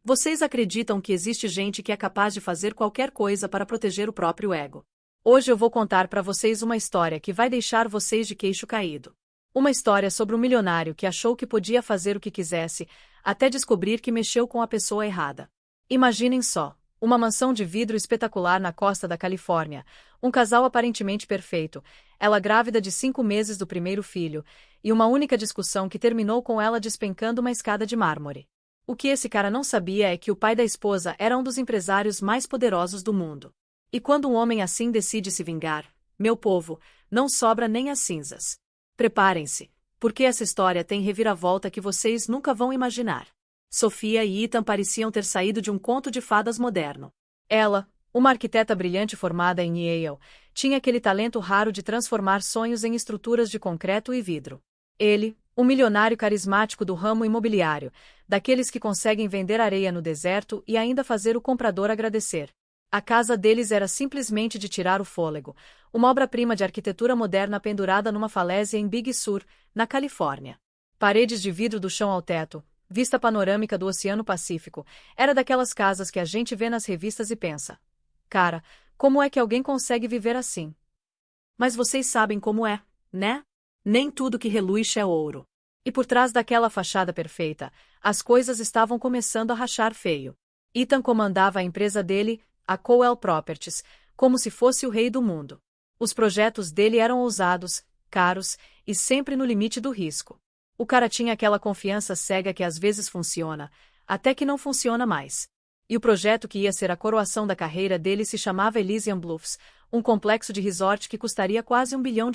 Vocês acreditam que existe gente que é capaz de fazer qualquer coisa para proteger o próprio ego? Hoje eu vou contar para vocês uma história que vai deixar vocês de queixo caído. Uma história sobre um milionário que achou que podia fazer o que quisesse, até descobrir que mexeu com a pessoa errada. Imaginem só, uma mansão de vidro espetacular na costa da Califórnia, um casal aparentemente perfeito, ela grávida de 5 meses do primeiro filho, e uma única discussão que terminou com ela despencando uma escada de mármore. O que esse cara não sabia é que o pai da esposa era um dos empresários mais poderosos do mundo. E quando um homem assim decide se vingar, meu povo, não sobra nem as cinzas. Preparem-se, porque essa história tem reviravolta que vocês nunca vão imaginar. Sofia e Ethan pareciam ter saído de um conto de fadas moderno. Ela, uma arquiteta brilhante formada em Yale, tinha aquele talento raro de transformar sonhos em estruturas de concreto e vidro. Ele, um milionário carismático do ramo imobiliário, daqueles que conseguem vender areia no deserto e ainda fazer o comprador agradecer. A casa deles era simplesmente de tirar o fôlego, uma obra-prima de arquitetura moderna pendurada numa falésia em Big Sur, na Califórnia. Paredes de vidro do chão ao teto, vista panorâmica do Oceano Pacífico, era daquelas casas que a gente vê nas revistas e pensa: cara, como é que alguém consegue viver assim? Mas vocês sabem como é, né? Nem tudo que reluz é ouro. E por trás daquela fachada perfeita, as coisas estavam começando a rachar feio. Ethan comandava a empresa dele, a Coel Properties, como se fosse o rei do mundo. Os projetos dele eram ousados, caros e sempre no limite do risco. O cara tinha aquela confiança cega que às vezes funciona, até que não funciona mais. E o projeto que ia ser a coroação da carreira dele se chamava Elysian Bluffs, um complexo de resort que custaria quase $1 bilhão.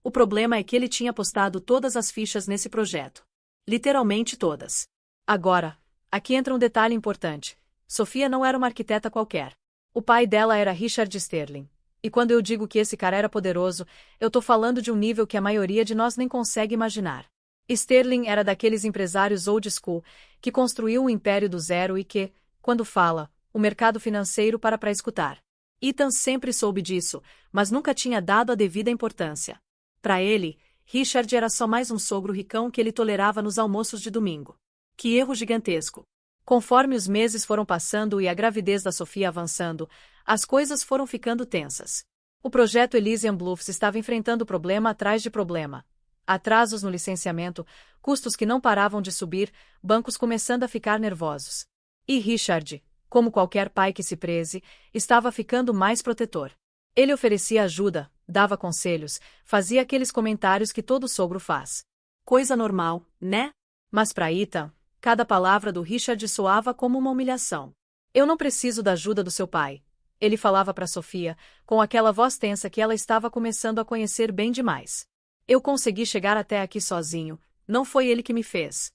O problema é que ele tinha apostado todas as fichas nesse projeto. Literalmente todas. Agora, aqui entra um detalhe importante. Sofia não era uma arquiteta qualquer. O pai dela era Richard Sterling. E quando eu digo que esse cara era poderoso, eu tô falando de um nível que a maioria de nós nem consegue imaginar. Sterling era daqueles empresários old school, que construiu um império do zero e que, quando fala, o mercado financeiro para escutar. Ethan sempre soube disso, mas nunca tinha dado a devida importância. Para ele, Richard era só mais um sogro ricão que ele tolerava nos almoços de domingo. Que erro gigantesco! Conforme os meses foram passando e a gravidez da Sofia avançando, as coisas foram ficando tensas. O projeto Elysian Bluffs estava enfrentando problema atrás de problema. Atrasos no licenciamento, custos que não paravam de subir, bancos começando a ficar nervosos. E Richard, como qualquer pai que se preze, estava ficando mais protetor. Ele oferecia ajuda, dava conselhos, fazia aqueles comentários que todo sogro faz. Coisa normal, né? Mas para Ethan, cada palavra do Richard soava como uma humilhação. Eu não preciso da ajuda do seu pai. Ele falava para Sofia, com aquela voz tensa que ela estava começando a conhecer bem demais. Eu consegui chegar até aqui sozinho, não foi ele que me fez.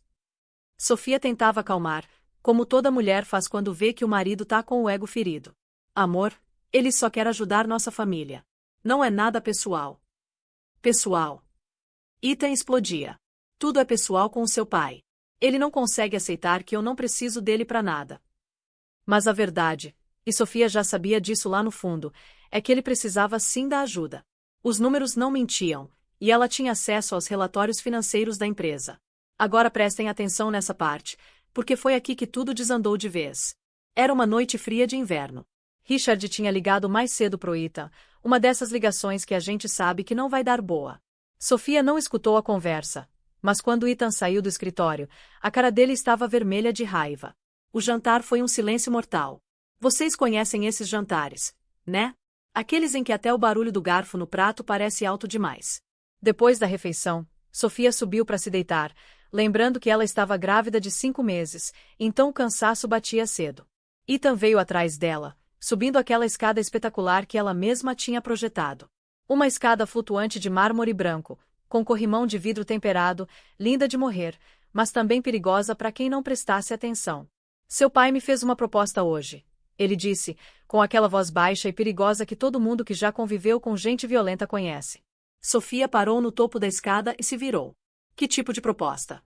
Sofia tentava acalmar, como toda mulher faz quando vê que o marido tá com o ego ferido. Amor, ele só quer ajudar nossa família. Não é nada pessoal. Pessoal. Ethan explodia. Tudo é pessoal com o seu pai. Ele não consegue aceitar que eu não preciso dele para nada. Mas a verdade, e Sofia já sabia disso lá no fundo, é que ele precisava sim da ajuda. Os números não mentiam, e ela tinha acesso aos relatórios financeiros da empresa. Agora prestem atenção nessa parte, porque foi aqui que tudo desandou de vez. Era uma noite fria de inverno. Richard tinha ligado mais cedo pro Ethan, uma dessas ligações que a gente sabe que não vai dar boa. Sofia não escutou a conversa, mas quando Ethan saiu do escritório, a cara dele estava vermelha de raiva. O jantar foi um silêncio mortal. Vocês conhecem esses jantares, né? Aqueles em que até o barulho do garfo no prato parece alto demais. Depois da refeição, Sofia subiu para se deitar, lembrando que ela estava grávida de 5 meses, então o cansaço batia cedo. Ethan veio atrás dela, subindo aquela escada espetacular que ela mesma tinha projetado. Uma escada flutuante de mármore branco, com corrimão de vidro temperado, linda de morrer, mas também perigosa para quem não prestasse atenção. Seu pai me fez uma proposta hoje, ele disse, com aquela voz baixa e perigosa que todo mundo que já conviveu com gente violenta conhece. Sofia parou no topo da escada e se virou. Que tipo de proposta?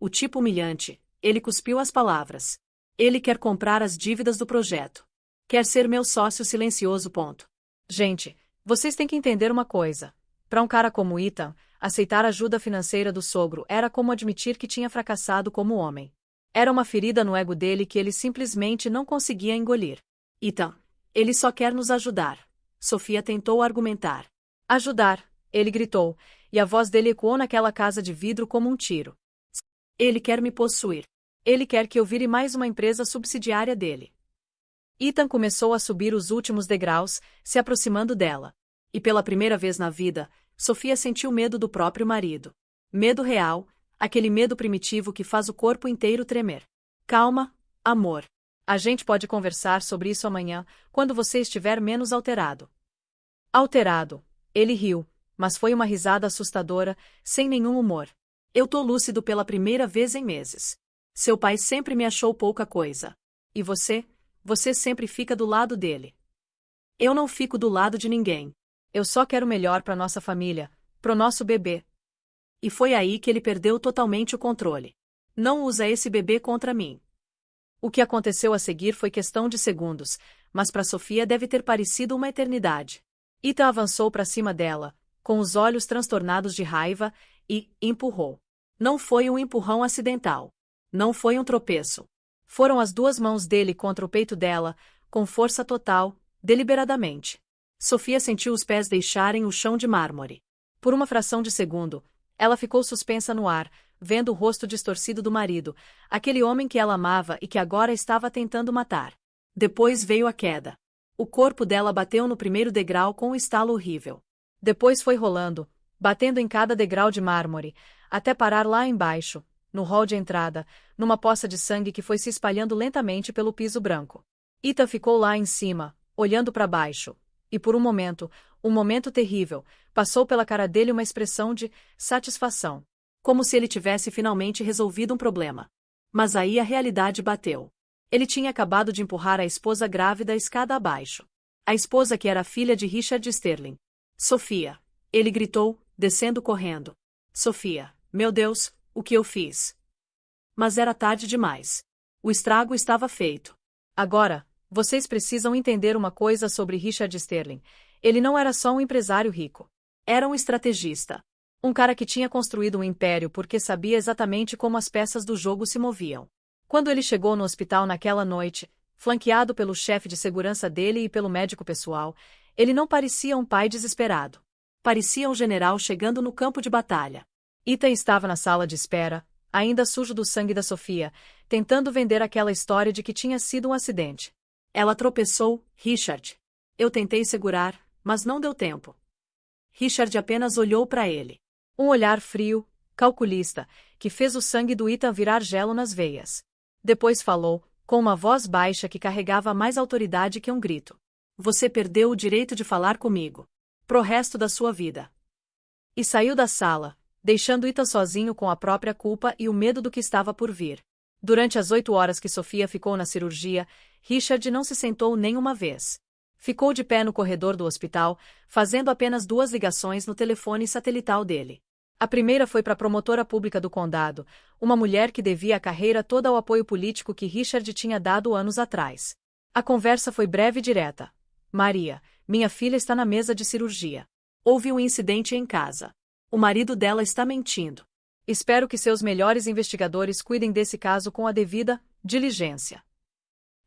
O tipo humilhante, ele cuspiu as palavras. Ele quer comprar as dívidas do projeto. Quer ser meu sócio silencioso. Ponto. Gente, vocês têm que entender uma coisa. Para um cara como Ethan, aceitar a ajuda financeira do sogro era como admitir que tinha fracassado como homem. Era uma ferida no ego dele que ele simplesmente não conseguia engolir. Ethan, ele só quer nos ajudar. Sofia tentou argumentar. Ajudar, ele gritou, e a voz dele ecoou naquela casa de vidro como um tiro. Ele quer me possuir. Ele quer que eu vire mais uma empresa subsidiária dele. Ethan começou a subir os últimos degraus, se aproximando dela. E pela primeira vez na vida, Sofia sentiu medo do próprio marido. Medo real, aquele medo primitivo que faz o corpo inteiro tremer. Calma, amor. A gente pode conversar sobre isso amanhã, quando você estiver menos alterado. Alterado. Ele riu, mas foi uma risada assustadora, sem nenhum humor. Eu tô lúcido pela primeira vez em meses. Seu pai sempre me achou pouca coisa. E você? Você sempre fica do lado dele. Eu não fico do lado de ninguém. Eu só quero o melhor para nossa família, pro nosso bebê. E foi aí que ele perdeu totalmente o controle. Não usa esse bebê contra mim. O que aconteceu a seguir foi questão de segundos, mas para Sofia deve ter parecido uma eternidade. Ethan avançou para cima dela, com os olhos transtornados de raiva, e empurrou. Não foi um empurrão acidental. Não foi um tropeço. Foram as duas mãos dele contra o peito dela, com força total, deliberadamente. Sofia sentiu os pés deixarem o chão de mármore. Por uma fração de segundo, ela ficou suspensa no ar, vendo o rosto distorcido do marido, aquele homem que ela amava e que agora estava tentando matar. Depois veio a queda. O corpo dela bateu no primeiro degrau com um estalo horrível. Depois foi rolando, batendo em cada degrau de mármore, até parar lá embaixo, no hall de entrada, numa poça de sangue que foi se espalhando lentamente pelo piso branco. Ethan ficou lá em cima, olhando para baixo, e por um momento terrível, passou pela cara dele uma expressão de satisfação, como se ele tivesse finalmente resolvido um problema. Mas aí a realidade bateu. Ele tinha acabado de empurrar a esposa grávida a escada abaixo. A esposa que era filha de Richard Sterling. Sofia. Ele gritou, descendo correndo. Sofia, meu Deus, o que eu fiz? Mas era tarde demais. O estrago estava feito. Agora, vocês precisam entender uma coisa sobre Richard Sterling. Ele não era só um empresário rico. Era um estrategista. Um cara que tinha construído um império porque sabia exatamente como as peças do jogo se moviam. Quando ele chegou no hospital naquela noite, flanqueado pelo chefe de segurança dele e pelo médico pessoal, ele não parecia um pai desesperado. Parecia um general chegando no campo de batalha. Ethan estava na sala de espera, ainda sujo do sangue da Sofia, tentando vender aquela história de que tinha sido um acidente. Ela tropeçou, Richard. Eu tentei segurar, mas não deu tempo. Richard apenas olhou para ele. Um olhar frio, calculista, que fez o sangue do Ethan virar gelo nas veias. Depois falou, com uma voz baixa que carregava mais autoridade que um grito. Você perdeu o direito de falar comigo. Pro resto da sua vida. E saiu da sala, deixando Ethan sozinho com a própria culpa e o medo do que estava por vir. Durante as 8 horas que Sofia ficou na cirurgia, Richard não se sentou nem uma vez. Ficou de pé no corredor do hospital, fazendo apenas 2 ligações no telefone satelital dele. A primeira foi para a promotora pública do condado, uma mulher que devia a carreira toda ao apoio político que Richard tinha dado anos atrás. A conversa foi breve e direta. Maria, minha filha está na mesa de cirurgia. Houve um incidente em casa. O marido dela está mentindo. Espero que seus melhores investigadores cuidem desse caso com a devida diligência.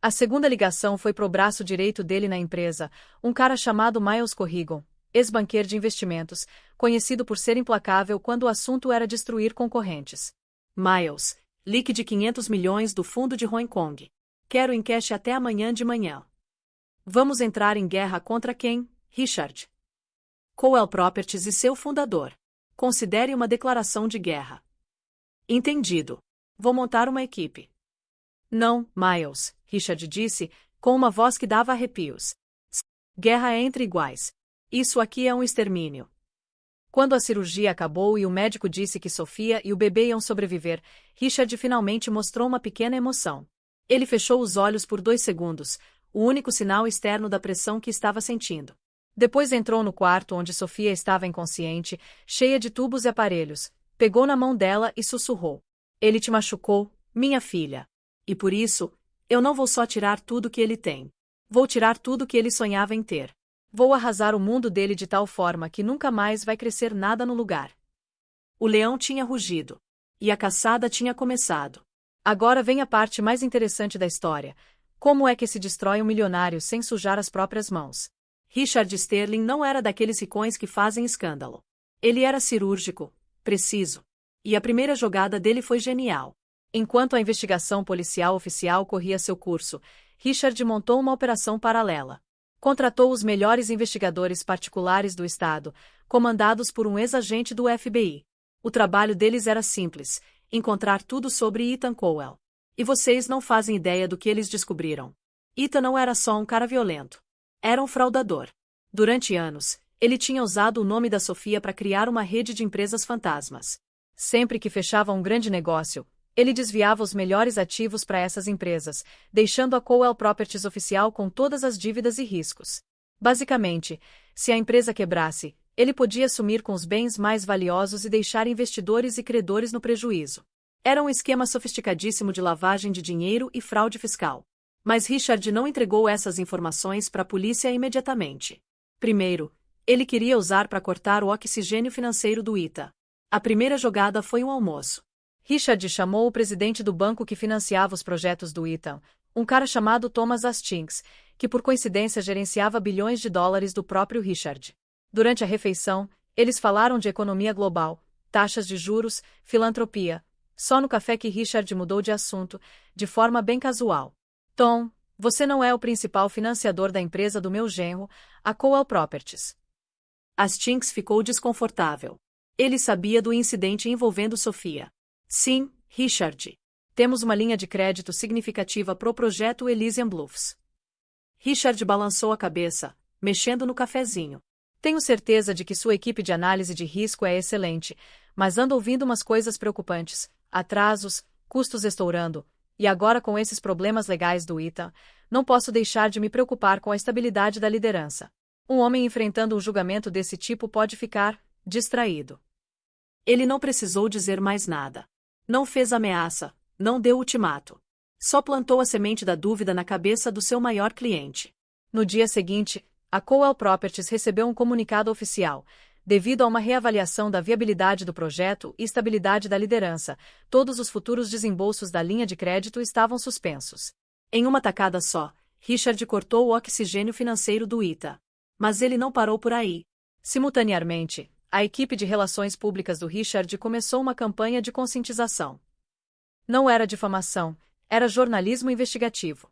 A segunda ligação foi pro braço direito dele na empresa, um cara chamado Miles Corrigan, ex-banqueiro de investimentos, conhecido por ser implacável quando o assunto era destruir concorrentes. Miles, leak de 500 milhões do fundo de Hong Kong. Quero em cash até amanhã de manhã. Vamos entrar em guerra contra quem, Richard? Coel Properties e seu fundador. Considere uma declaração de guerra. Entendido. Vou montar uma equipe. Não, Miles, Richard disse, com uma voz que dava arrepios. Guerra é entre iguais. Isso aqui é um extermínio. Quando a cirurgia acabou e o médico disse que Sofia e o bebê iam sobreviver, Richard finalmente mostrou uma pequena emoção. Ele fechou os olhos por 2 segundos, o único sinal externo da pressão que estava sentindo. Depois entrou no quarto onde Sofia estava inconsciente, cheia de tubos e aparelhos, pegou na mão dela e sussurrou. Ele te machucou, minha filha. E por isso, eu não vou só tirar tudo que ele tem. Vou tirar tudo que ele sonhava em ter. Vou arrasar o mundo dele de tal forma que nunca mais vai crescer nada no lugar. O leão tinha rugido. E a caçada tinha começado. Agora vem a parte mais interessante da história. Como é que se destrói um milionário sem sujar as próprias mãos? Richard Sterling não era daqueles ricões que fazem escândalo. Ele era cirúrgico, preciso. E a primeira jogada dele foi genial. Enquanto a investigação policial oficial corria seu curso, Richard montou uma operação paralela. Contratou os melhores investigadores particulares do estado, comandados por um ex-agente do FBI. O trabalho deles era simples: encontrar tudo sobre Ethan Cohen. E vocês não fazem ideia do que eles descobriram. Ethan não era só um cara violento. Era um fraudador. Durante anos, ele tinha usado o nome da Sofia para criar uma rede de empresas fantasmas. Sempre que fechava um grande negócio, ele desviava os melhores ativos para essas empresas, deixando a Cohen Properties oficial com todas as dívidas e riscos. Basicamente, se a empresa quebrasse, ele podia sumir com os bens mais valiosos e deixar investidores e credores no prejuízo. Era um esquema sofisticadíssimo de lavagem de dinheiro e fraude fiscal. Mas Richard não entregou essas informações para a polícia imediatamente. Primeiro, ele queria usar para cortar o oxigênio financeiro do Ethan. A primeira jogada foi um almoço. Richard chamou o presidente do banco que financiava os projetos do Ethan, um cara chamado Thomas Hastings, que por coincidência gerenciava bilhões de dólares do próprio Richard. Durante a refeição, eles falaram de economia global, taxas de juros, filantropia. Só no café que Richard mudou de assunto, de forma bem casual. Tom, você não é o principal financiador da empresa do meu genro, a Cohen Properties. Hastings ficou desconfortável. Ele sabia do incidente envolvendo Sofia. Sim, Richard. Temos uma linha de crédito significativa pro projeto Elysian Bluffs. Richard balançou a cabeça, mexendo no cafezinho. Tenho certeza de que sua equipe de análise de risco é excelente, mas ando ouvindo umas coisas preocupantes. Atrasos, custos estourando, e agora com esses problemas legais do Ethan, não posso deixar de me preocupar com a estabilidade da liderança. Um homem enfrentando um julgamento desse tipo pode ficar distraído. Ele não precisou dizer mais nada. Não fez ameaça, não deu ultimato. Só plantou a semente da dúvida na cabeça do seu maior cliente. No dia seguinte, a Cohen Properties recebeu um comunicado oficial. Devido a uma reavaliação da viabilidade do projeto e estabilidade da liderança, todos os futuros desembolsos da linha de crédito estavam suspensos. Em uma tacada só, Richard cortou o oxigênio financeiro do Ethan. Mas ele não parou por aí. Simultaneamente, a equipe de relações públicas do Richard começou uma campanha de conscientização. Não era difamação, era jornalismo investigativo.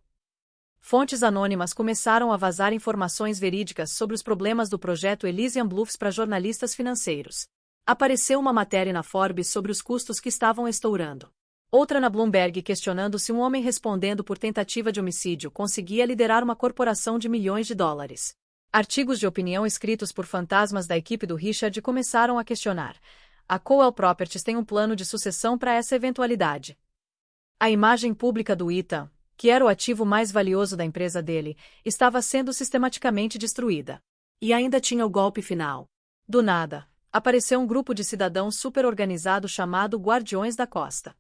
Fontes anônimas começaram a vazar informações verídicas sobre os problemas do projeto Elysian Bluffs para jornalistas financeiros. Apareceu uma matéria na Forbes sobre os custos que estavam estourando. Outra na Bloomberg questionando se um homem respondendo por tentativa de homicídio conseguia liderar uma corporação de milhões de dólares. Artigos de opinião escritos por fantasmas da equipe do Richard começaram a questionar. A Cohen Properties tem um plano de sucessão para essa eventualidade. A imagem pública do Ethan, que era o ativo mais valioso da empresa dele, estava sendo sistematicamente destruída. E ainda tinha o golpe final. Do nada, apareceu um grupo de cidadãos super organizado chamado Guardiões da Costa.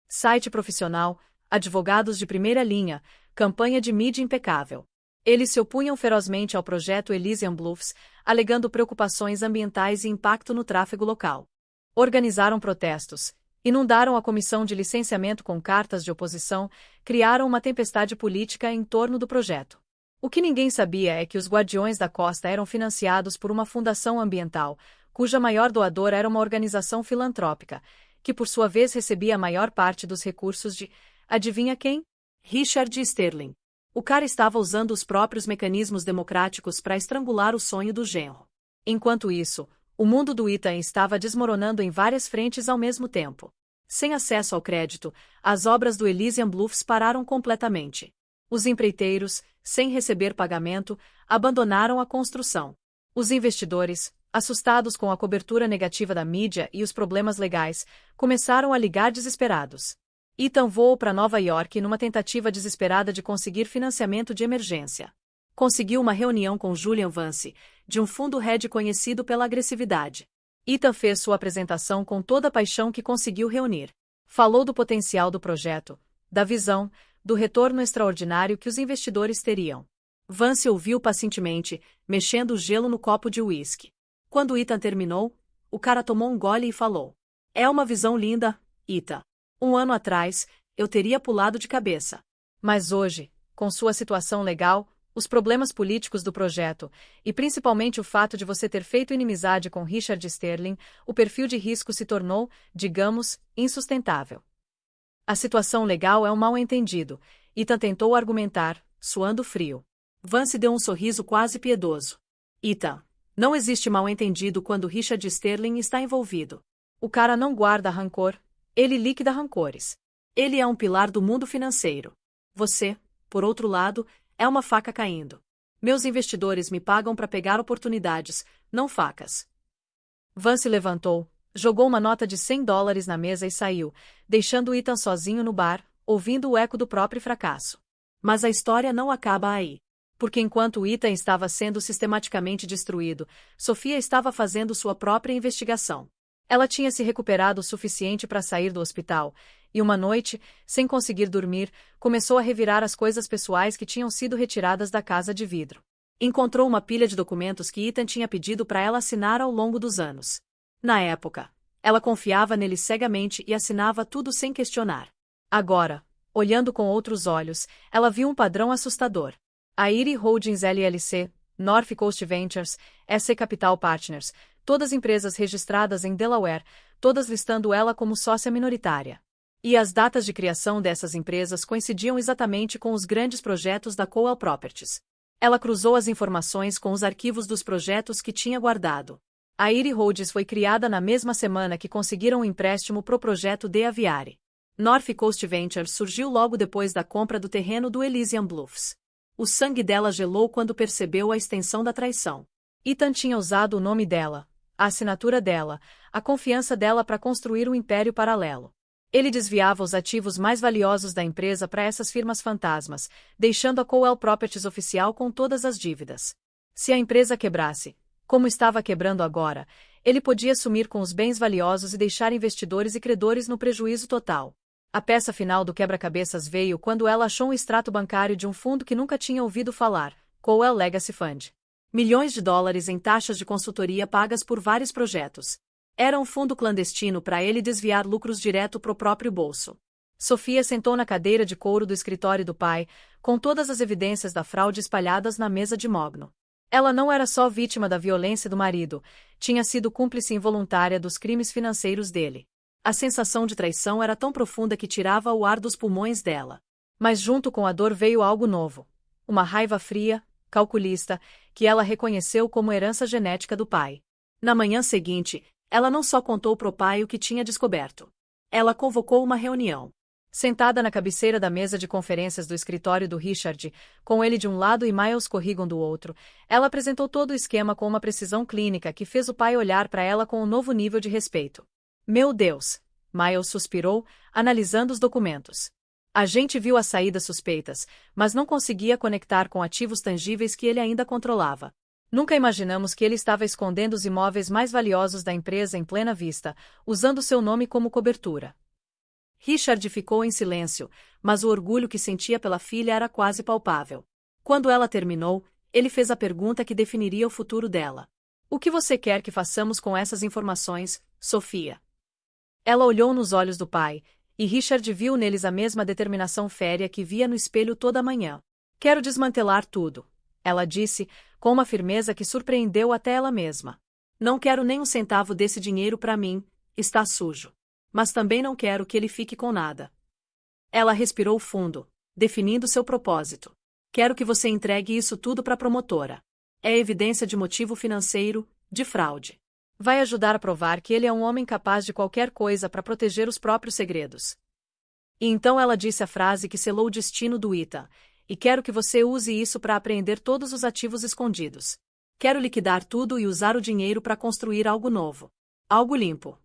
Site profissional, advogados de primeira linha, campanha de mídia impecável. Eles se opunham ferozmente ao projeto Elysian Bluffs, alegando preocupações ambientais e impacto no tráfego local. Organizaram protestos, inundaram a comissão de licenciamento com cartas de oposição, criaram uma tempestade política em torno do projeto. O que ninguém sabia é que os Guardiões da Costa eram financiados por uma fundação ambiental, cuja maior doadora era uma organização filantrópica, que por sua vez recebia a maior parte dos recursos de, adivinha quem? Richard Sterling. O cara estava usando os próprios mecanismos democráticos para estrangular o sonho do genro. Enquanto isso, o mundo do Ethan estava desmoronando em várias frentes ao mesmo tempo. Sem acesso ao crédito, as obras do Elysian Bluffs pararam completamente. Os empreiteiros, sem receber pagamento, abandonaram a construção. Os investidores, assustados com a cobertura negativa da mídia e os problemas legais, começaram a ligar desesperados. Ethan voou para Nova York numa tentativa desesperada de conseguir financiamento de emergência. Conseguiu uma reunião com Julian Vance, de um fundo hedge conhecido pela agressividade. Ethan fez sua apresentação com toda a paixão que conseguiu reunir. Falou do potencial do projeto, da visão, do retorno extraordinário que os investidores teriam. Vance ouviu pacientemente, mexendo o gelo no copo de uísque. Quando Ethan terminou, o cara tomou um gole e falou: "É uma visão linda, Ethan. Um ano atrás, eu teria pulado de cabeça. Mas hoje, com sua situação legal, os problemas políticos do projeto, e principalmente o fato de você ter feito inimizade com Richard Sterling, o perfil de risco se tornou, digamos, insustentável. A situação legal é um mal-entendido, Ethan tentou argumentar, suando frio. Vance deu um sorriso quase piedoso. Ethan, não existe mal-entendido quando Richard Sterling está envolvido. O cara não guarda rancor, ele liquida rancores. Ele é um pilar do mundo financeiro. Você, por outro lado, é uma faca caindo. Meus investidores me pagam para pegar oportunidades, não facas. Vance levantou, jogou uma nota de $100 na mesa e saiu, deixando Ethan sozinho no bar, ouvindo o eco do próprio fracasso. Mas a história não acaba aí. Porque enquanto Ethan estava sendo sistematicamente destruído, Sofia estava fazendo sua própria investigação. Ela tinha se recuperado o suficiente para sair do hospital, e uma noite, sem conseguir dormir, começou a revirar as coisas pessoais que tinham sido retiradas da casa de vidro. Encontrou uma pilha de documentos que Ethan tinha pedido para ela assinar ao longo dos anos. Na época, ela confiava nele cegamente e assinava tudo sem questionar. Agora, olhando com outros olhos, ela viu um padrão assustador. A Erie Holdings LLC, North Coast Ventures, SC Capital Partners, todas empresas registradas em Delaware, todas listando ela como sócia minoritária. E as datas de criação dessas empresas coincidiam exatamente com os grandes projetos da Coal Properties. Ela cruzou as informações com os arquivos dos projetos que tinha guardado. A Erie Holdings foi criada na mesma semana que conseguiram um empréstimo pro projeto de Aviary. North Coast Ventures surgiu logo depois da compra do terreno do Elysian Bluffs. O sangue dela gelou quando percebeu a extensão da traição. Ethan tinha usado o nome dela, a assinatura dela, a confiança dela para construir um império paralelo. Ele desviava os ativos mais valiosos da empresa para essas firmas fantasmas, deixando a Coal Properties oficial com todas as dívidas. Se a empresa quebrasse, como estava quebrando agora, ele podia sumir com os bens valiosos e deixar investidores e credores no prejuízo total. A peça final do quebra-cabeças veio quando ela achou um extrato bancário de um fundo que nunca tinha ouvido falar, Coal Legacy Fund. Milhões de dólares em taxas de consultoria pagas por vários projetos. Era um fundo clandestino para ele desviar lucros direto pro próprio bolso. Sofia sentou na cadeira de couro do escritório do pai, com todas as evidências da fraude espalhadas na mesa de mogno. Ela não era só vítima da violência do marido, tinha sido cúmplice involuntária dos crimes financeiros dele. A sensação de traição era tão profunda que tirava o ar dos pulmões dela. Mas junto com a dor veio algo novo. Uma raiva fria, calculista, que ela reconheceu como herança genética do pai. Na manhã seguinte, ela não só contou pro pai o que tinha descoberto. Ela convocou uma reunião. Sentada na cabeceira da mesa de conferências do escritório do Richard, com ele de um lado e Miles Corrigan do outro, ela apresentou todo o esquema com uma precisão clínica que fez o pai olhar para ela com um novo nível de respeito. Meu Deus! Miles suspirou, analisando os documentos. A gente viu as saídas suspeitas, mas não conseguia conectar com ativos tangíveis que ele ainda controlava. Nunca imaginamos que ele estava escondendo os imóveis mais valiosos da empresa em plena vista, usando seu nome como cobertura. Richard ficou em silêncio, mas o orgulho que sentia pela filha era quase palpável. Quando ela terminou, ele fez a pergunta que definiria o futuro dela. O que você quer que façamos com essas informações, Sofia? Ela olhou nos olhos do pai, e Richard viu neles a mesma determinação férrea que via no espelho toda manhã. Quero desmantelar tudo, ela disse, com uma firmeza que surpreendeu até ela mesma. Não quero nem um centavo desse dinheiro para mim, está sujo. Mas também não quero que ele fique com nada. Ela respirou fundo, definindo seu propósito. Quero que você entregue isso tudo para a promotora. É evidência de motivo financeiro, de fraude. Vai ajudar a provar que ele é um homem capaz de qualquer coisa para proteger os próprios segredos. E então ela disse a frase que selou o destino do Ethan. E quero que você use isso para apreender todos os ativos escondidos. Quero liquidar tudo e usar o dinheiro para construir algo novo. Algo limpo.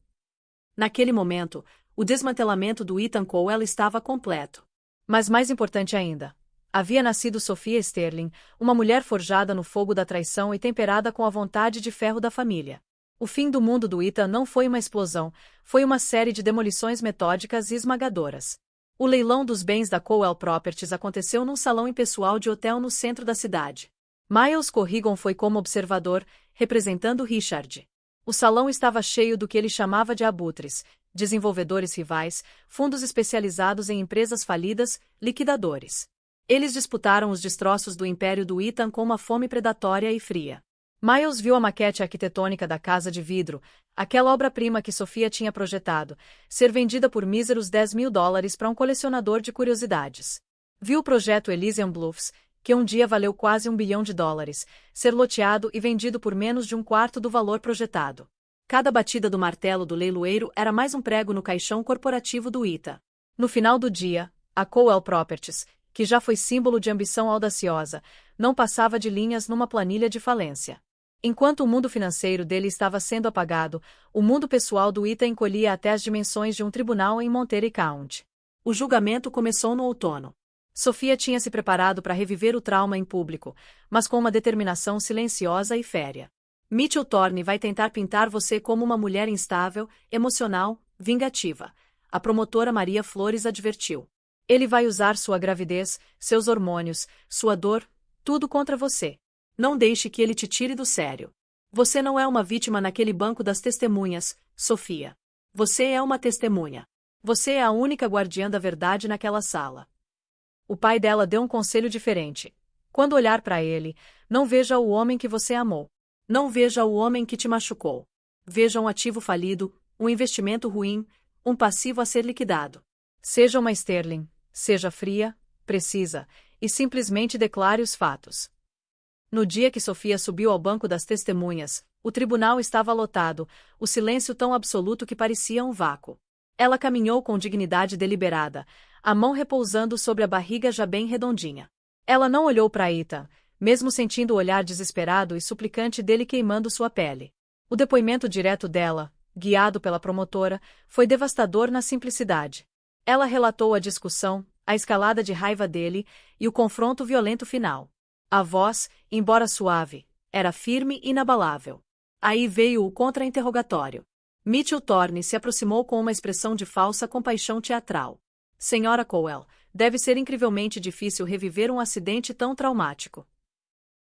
Naquele momento, o desmantelamento do Ethan Coal estava completo. Mas mais importante ainda, havia nascido Sofia Sterling, uma mulher forjada no fogo da traição e temperada com a vontade de ferro da família. O fim do mundo do Ethan não foi uma explosão, foi uma série de demolições metódicas e esmagadoras. O leilão dos bens da Coal Properties aconteceu num salão impessoal de hotel no centro da cidade. Miles Corrigan foi como observador, representando Richard. O salão estava cheio do que ele chamava de abutres, desenvolvedores rivais, fundos especializados em empresas falidas, liquidadores. Eles disputaram os destroços do império do Ethan com uma fome predatória e fria. Miles viu a maquete arquitetônica da casa de vidro, aquela obra-prima que Sofia tinha projetado, ser vendida por míseros $10.000 para um colecionador de curiosidades. Viu o projeto Elysian Bluffs, que um dia valeu quase $1 bilhão, ser loteado e vendido por menos de um quarto do valor projetado. Cada batida do martelo do leiloeiro era mais um prego no caixão corporativo do Ethan. No final do dia, a Cowell Properties, que já foi símbolo de ambição audaciosa, não passava de linhas numa planilha de falência. Enquanto o mundo financeiro dele estava sendo apagado, o mundo pessoal do Ethan encolhia até as dimensões de um tribunal em Monterey County. O julgamento começou no outono. Sofia tinha se preparado para reviver o trauma em público, mas com uma determinação silenciosa e féria. Mitchell Thorne vai tentar pintar você como uma mulher instável, emocional, vingativa, a promotora Maria Flores advertiu. Ele vai usar sua gravidez, seus hormônios, sua dor, tudo contra você. Não deixe que ele te tire do sério. Você não é uma vítima naquele banco das testemunhas, Sofia. Você é uma testemunha. Você é a única guardiã da verdade naquela sala. O pai dela deu um conselho diferente. Quando olhar para ele, não veja o homem que você amou. Não veja o homem que te machucou. Veja um ativo falido, um investimento ruim, um passivo a ser liquidado. Seja uma Sterling, seja fria, precisa, e simplesmente declare os fatos. No dia que Sofia subiu ao banco das testemunhas, o tribunal estava lotado, o silêncio tão absoluto que parecia um vácuo. Ela caminhou com dignidade deliberada, a mão repousando sobre a barriga já bem redondinha. Ela não olhou para Ethan, mesmo sentindo o olhar desesperado e suplicante dele queimando sua pele. O depoimento direto dela, guiado pela promotora, foi devastador na simplicidade. Ela relatou a discussão, a escalada de raiva dele e o confronto violento final. A voz, embora suave, era firme e inabalável. Aí veio o contra-interrogatório. Mitchell Thorne se aproximou com uma expressão de falsa compaixão teatral. Senhora Cowell, deve ser incrivelmente difícil reviver um acidente tão traumático.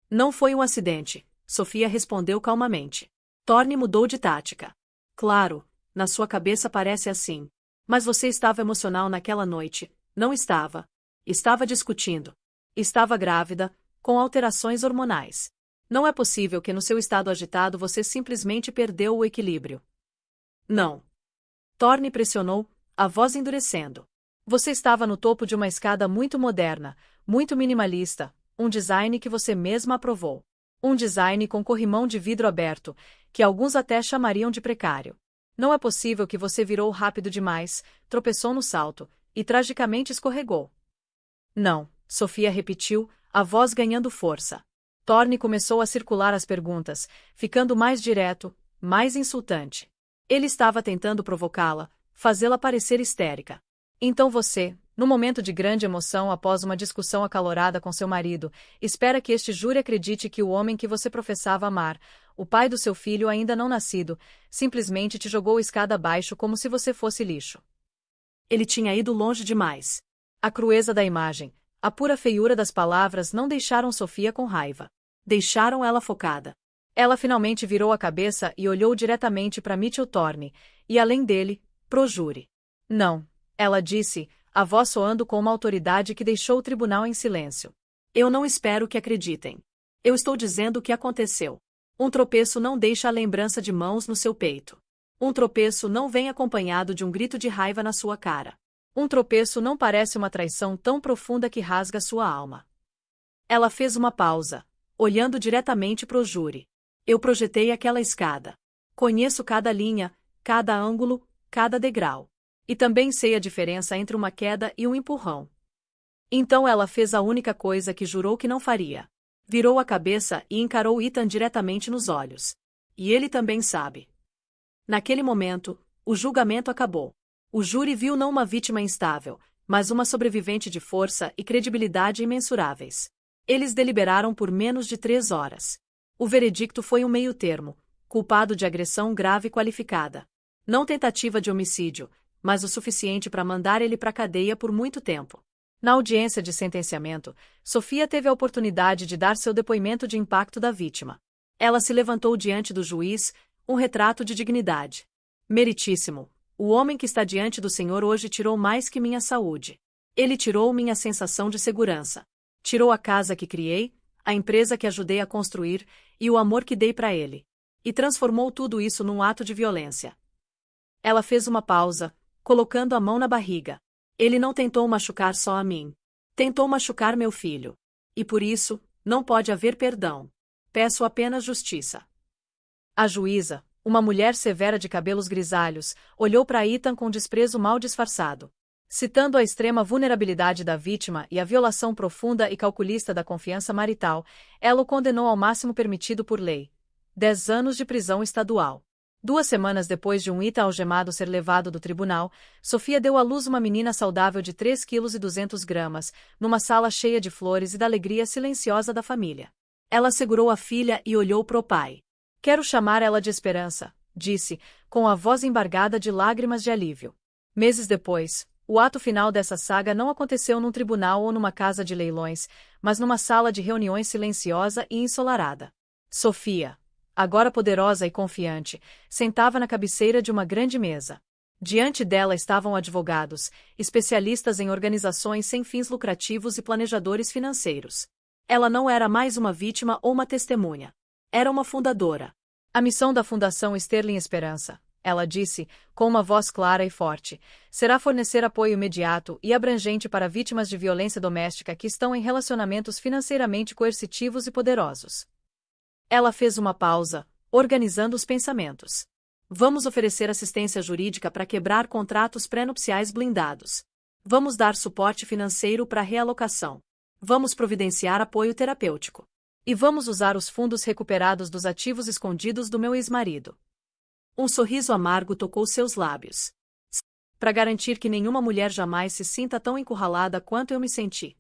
Não foi um acidente, Sofia respondeu calmamente. Thorne mudou de tática. Claro, na sua cabeça parece assim. Mas você estava emocional naquela noite, não estava? Estava discutindo. Estava grávida, com alterações hormonais. Não é possível que no seu estado agitado você simplesmente perdeu o equilíbrio. Não. Thorne pressionou, a voz endurecendo. Você estava no topo de uma escada muito moderna, muito minimalista, um design que você mesma aprovou. Um design com corrimão de vidro aberto, que alguns até chamariam de precário. Não é possível que você virou rápido demais, tropeçou no salto, e tragicamente escorregou. Não, Sofia repetiu, a voz ganhando força. Thorne começou a circular as perguntas, ficando mais direto, mais insultante. Ele estava tentando provocá-la, fazê-la parecer histérica. Então você, no momento de grande emoção após uma discussão acalorada com seu marido, espera que este jure acredite que o homem que você professava amar, o pai do seu filho ainda não nascido, simplesmente te jogou escada abaixo como se você fosse lixo. Ele tinha ido longe demais. A crueza da imagem, a pura feiura das palavras não deixaram Sofia com raiva. Deixaram ela focada. Ela finalmente virou a cabeça e olhou diretamente para Mitchell Thorne, e além dele, pro júri. Não, ela disse, a voz soando com uma autoridade que deixou o tribunal em silêncio. Eu não espero que acreditem. Eu estou dizendo o que aconteceu. Um tropeço não deixa a lembrança de mãos no seu peito. Um tropeço não vem acompanhado de um grito de raiva na sua cara. Um tropeço não parece uma traição tão profunda que rasga sua alma. Ela fez uma pausa, olhando diretamente pro júri. Eu projetei aquela escada. Conheço cada linha, cada ângulo, cada degrau. E também sei a diferença entre uma queda e um empurrão. Então ela fez a única coisa que jurou que não faria. Virou a cabeça e encarou Ethan diretamente nos olhos. E ele também sabe. Naquele momento, o julgamento acabou. O júri viu não uma vítima instável, mas uma sobrevivente de força e credibilidade imensuráveis. Eles deliberaram por menos de 3 horas. O veredicto foi um meio-termo, culpado de agressão grave qualificada. Não tentativa de homicídio, mas o suficiente para mandar ele para a cadeia por muito tempo. Na audiência de sentenciamento, Sofia teve a oportunidade de dar seu depoimento de impacto da vítima. Ela se levantou diante do juiz, um retrato de dignidade. Meritíssimo, O homem que está diante do Senhor hoje tirou mais que minha saúde. Ele tirou minha sensação de segurança. Tirou a casa que criei, a empresa que ajudei a construir e o amor que dei para ele. E transformou tudo isso num ato de violência. Ela fez uma pausa, colocando a mão na barriga. Ele não tentou machucar só a mim. Tentou machucar meu filho. E por isso, não pode haver perdão. Peço apenas justiça. A juíza, uma mulher severa de cabelos grisalhos, olhou para Ethan com desprezo mal disfarçado. Citando a extrema vulnerabilidade da vítima e a violação profunda e calculista da confiança marital, ela o condenou ao máximo permitido por lei: 10 anos de prisão estadual. 2 semanas depois de Ethan algemado ser levado do tribunal, Sofia deu à luz uma menina saudável de 3,2 kg, numa sala cheia de flores e da alegria silenciosa da família. Ela segurou a filha e olhou para o pai. Quero chamar ela de Esperança, disse, com a voz embargada de lágrimas de alívio. Meses depois, o ato final dessa saga não aconteceu num tribunal ou numa casa de leilões, mas numa sala de reuniões silenciosa e ensolarada. Sofia, agora poderosa e confiante, sentava na cabeceira de uma grande mesa. Diante dela estavam advogados, especialistas em organizações sem fins lucrativos e planejadores financeiros. Ela não era mais uma vítima ou uma testemunha. Era uma fundadora. A missão da Fundação Sterling Esperança, ela disse, com uma voz clara e forte, será fornecer apoio imediato e abrangente para vítimas de violência doméstica que estão em relacionamentos financeiramente coercitivos e poderosos. Ela fez uma pausa, organizando os pensamentos. Vamos oferecer assistência jurídica para quebrar contratos pré-nupciais blindados. Vamos dar suporte financeiro para realocação. Vamos providenciar apoio terapêutico. E vamos usar os fundos recuperados dos ativos escondidos do meu ex-marido. Um sorriso amargo tocou seus lábios. Para garantir que nenhuma mulher jamais se sinta tão encurralada quanto eu me senti.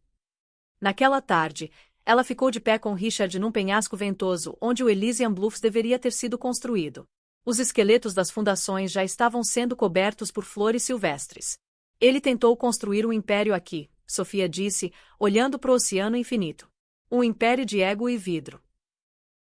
Naquela tarde, ela ficou de pé com Richard num penhasco ventoso onde o Elysian Bluffs deveria ter sido construído. Os esqueletos das fundações já estavam sendo cobertos por flores silvestres. Ele tentou construir um império aqui, Sofia disse, olhando para o oceano infinito. Um império de ego e vidro.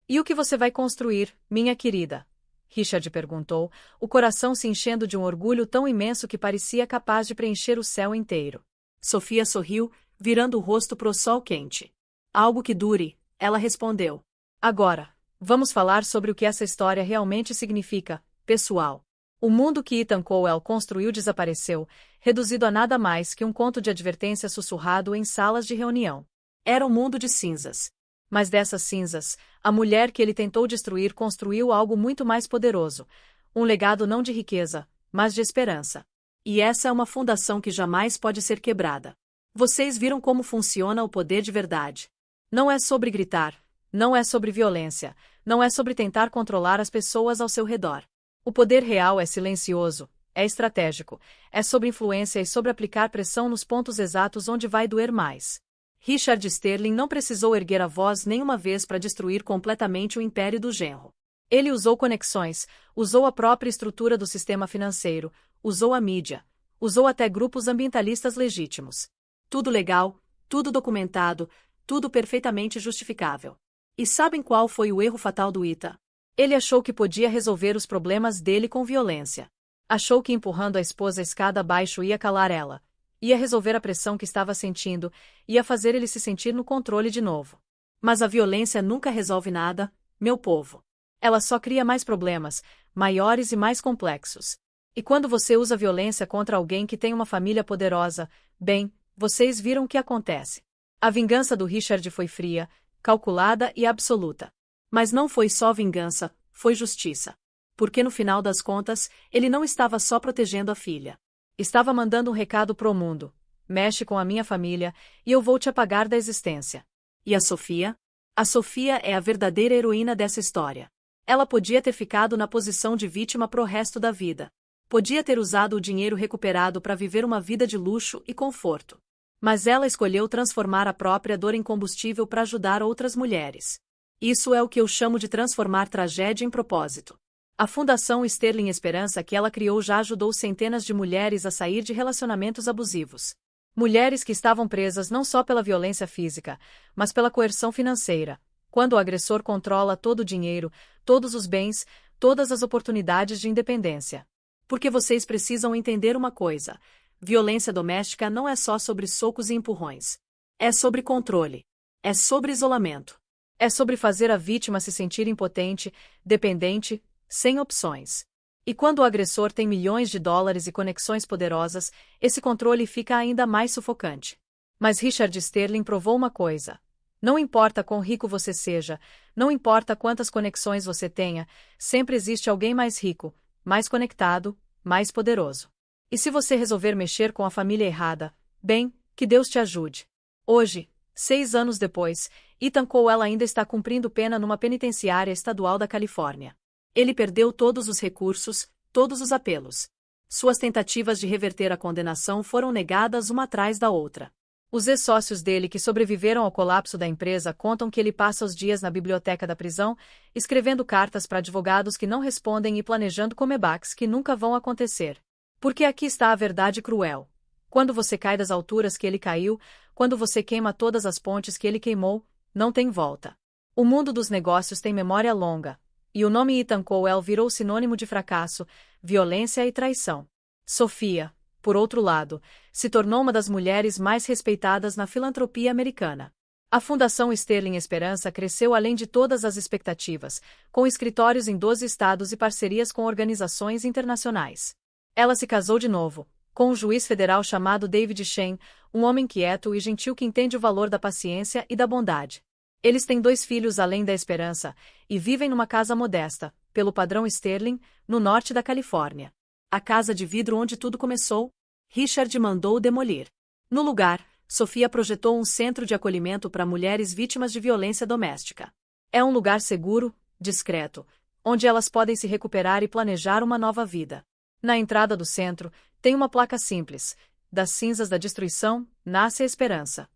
E o que você vai construir, minha querida? Richard perguntou, o coração se enchendo de um orgulho tão imenso que parecia capaz de preencher o céu inteiro. Sofia sorriu, virando o rosto para o sol quente. Algo que dure, ela respondeu. Agora, vamos falar sobre o que essa história realmente significa, pessoal. O mundo que Ethan Coel construiu desapareceu, reduzido a nada mais que um conto de advertência sussurrado em salas de reunião. Era um mundo de cinzas. Mas dessas cinzas, a mulher que ele tentou destruir construiu algo muito mais poderoso, um legado não de riqueza, mas de esperança. E essa é uma fundação que jamais pode ser quebrada. Vocês viram como funciona o poder de verdade. Não é sobre gritar, não é sobre violência, não é sobre tentar controlar as pessoas ao seu redor. O poder real é silencioso, é estratégico, é sobre influência e sobre aplicar pressão nos pontos exatos onde vai doer mais. Richard Sterling não precisou erguer a voz nenhuma vez para destruir completamente o império do genro. Ele usou conexões, usou a própria estrutura do sistema financeiro, usou a mídia, usou até grupos ambientalistas legítimos. Tudo legal, tudo documentado, tudo perfeitamente justificável. E sabem qual foi o erro fatal do Ethan? Ele achou que podia resolver os problemas dele com violência. Achou que empurrando a esposa escada abaixo ia calar ela. Ia resolver a pressão que estava sentindo, ia fazer ele se sentir no controle de novo. Mas a violência nunca resolve nada, meu povo. Ela só cria mais problemas, maiores e mais complexos. E quando você usa violência contra alguém que tem uma família poderosa, bem, vocês viram o que acontece. A vingança do Richard foi fria, calculada e absoluta. Mas não foi só vingança, foi justiça. Porque no final das contas, ele não estava só protegendo a filha. Estava mandando um recado pro mundo. Mexe com a minha família, e eu vou te apagar da existência. E a Sofia? A Sofia é a verdadeira heroína dessa história. Ela podia ter ficado na posição de vítima pro resto da vida. Podia ter usado o dinheiro recuperado para viver uma vida de luxo e conforto. Mas ela escolheu transformar a própria dor em combustível para ajudar outras mulheres. Isso é o que eu chamo de transformar tragédia em propósito. A Fundação Sterling Esperança que ela criou já ajudou centenas de mulheres a sair de relacionamentos abusivos. Mulheres que estavam presas não só pela violência física, mas pela coerção financeira, quando o agressor controla todo o dinheiro, todos os bens, todas as oportunidades de independência. Porque vocês precisam entender uma coisa: violência doméstica não é só sobre socos e empurrões. É sobre controle. É sobre isolamento. É sobre fazer a vítima se sentir impotente, dependente, sem opções. E quando o agressor tem milhões de dólares e conexões poderosas, esse controle fica ainda mais sufocante. Mas Richard Sterling provou uma coisa: não importa quão rico você seja, não importa quantas conexões você tenha, sempre existe alguém mais rico, mais conectado, mais poderoso. E se você resolver mexer com a família errada, bem, que Deus te ajude. Hoje, 6 anos depois, Ethan Coell ainda está cumprindo pena numa penitenciária estadual da Califórnia. Ele perdeu todos os recursos, todos os apelos. Suas tentativas de reverter a condenação foram negadas uma atrás da outra. Os ex-sócios dele que sobreviveram ao colapso da empresa contam que ele passa os dias na biblioteca da prisão, escrevendo cartas para advogados que não respondem e planejando comebacks que nunca vão acontecer. Porque aqui está a verdade cruel. Quando você cai das alturas que ele caiu, quando você queima todas as pontes que ele queimou, não tem volta. O mundo dos negócios tem memória longa, e o nome Ethan Coell virou sinônimo de fracasso, violência e traição. Sophia, por outro lado, se tornou uma das mulheres mais respeitadas na filantropia americana. A Fundação Sterling Esperança cresceu além de todas as expectativas, com escritórios em 12 estados e parcerias com organizações internacionais. Ela se casou de novo, com um juiz federal chamado David Shane, um homem quieto e gentil que entende o valor da paciência e da bondade. Eles têm 2 filhos além da esperança, e vivem numa casa modesta, pelo padrão Sterling, no norte da Califórnia. A casa de vidro onde tudo começou, Richard mandou demolir. No lugar, Sophia projetou um centro de acolhimento para mulheres vítimas de violência doméstica. É um lugar seguro, discreto, onde elas podem se recuperar e planejar uma nova vida. Na entrada do centro, tem uma placa simples: das cinzas da destruição, nasce a esperança.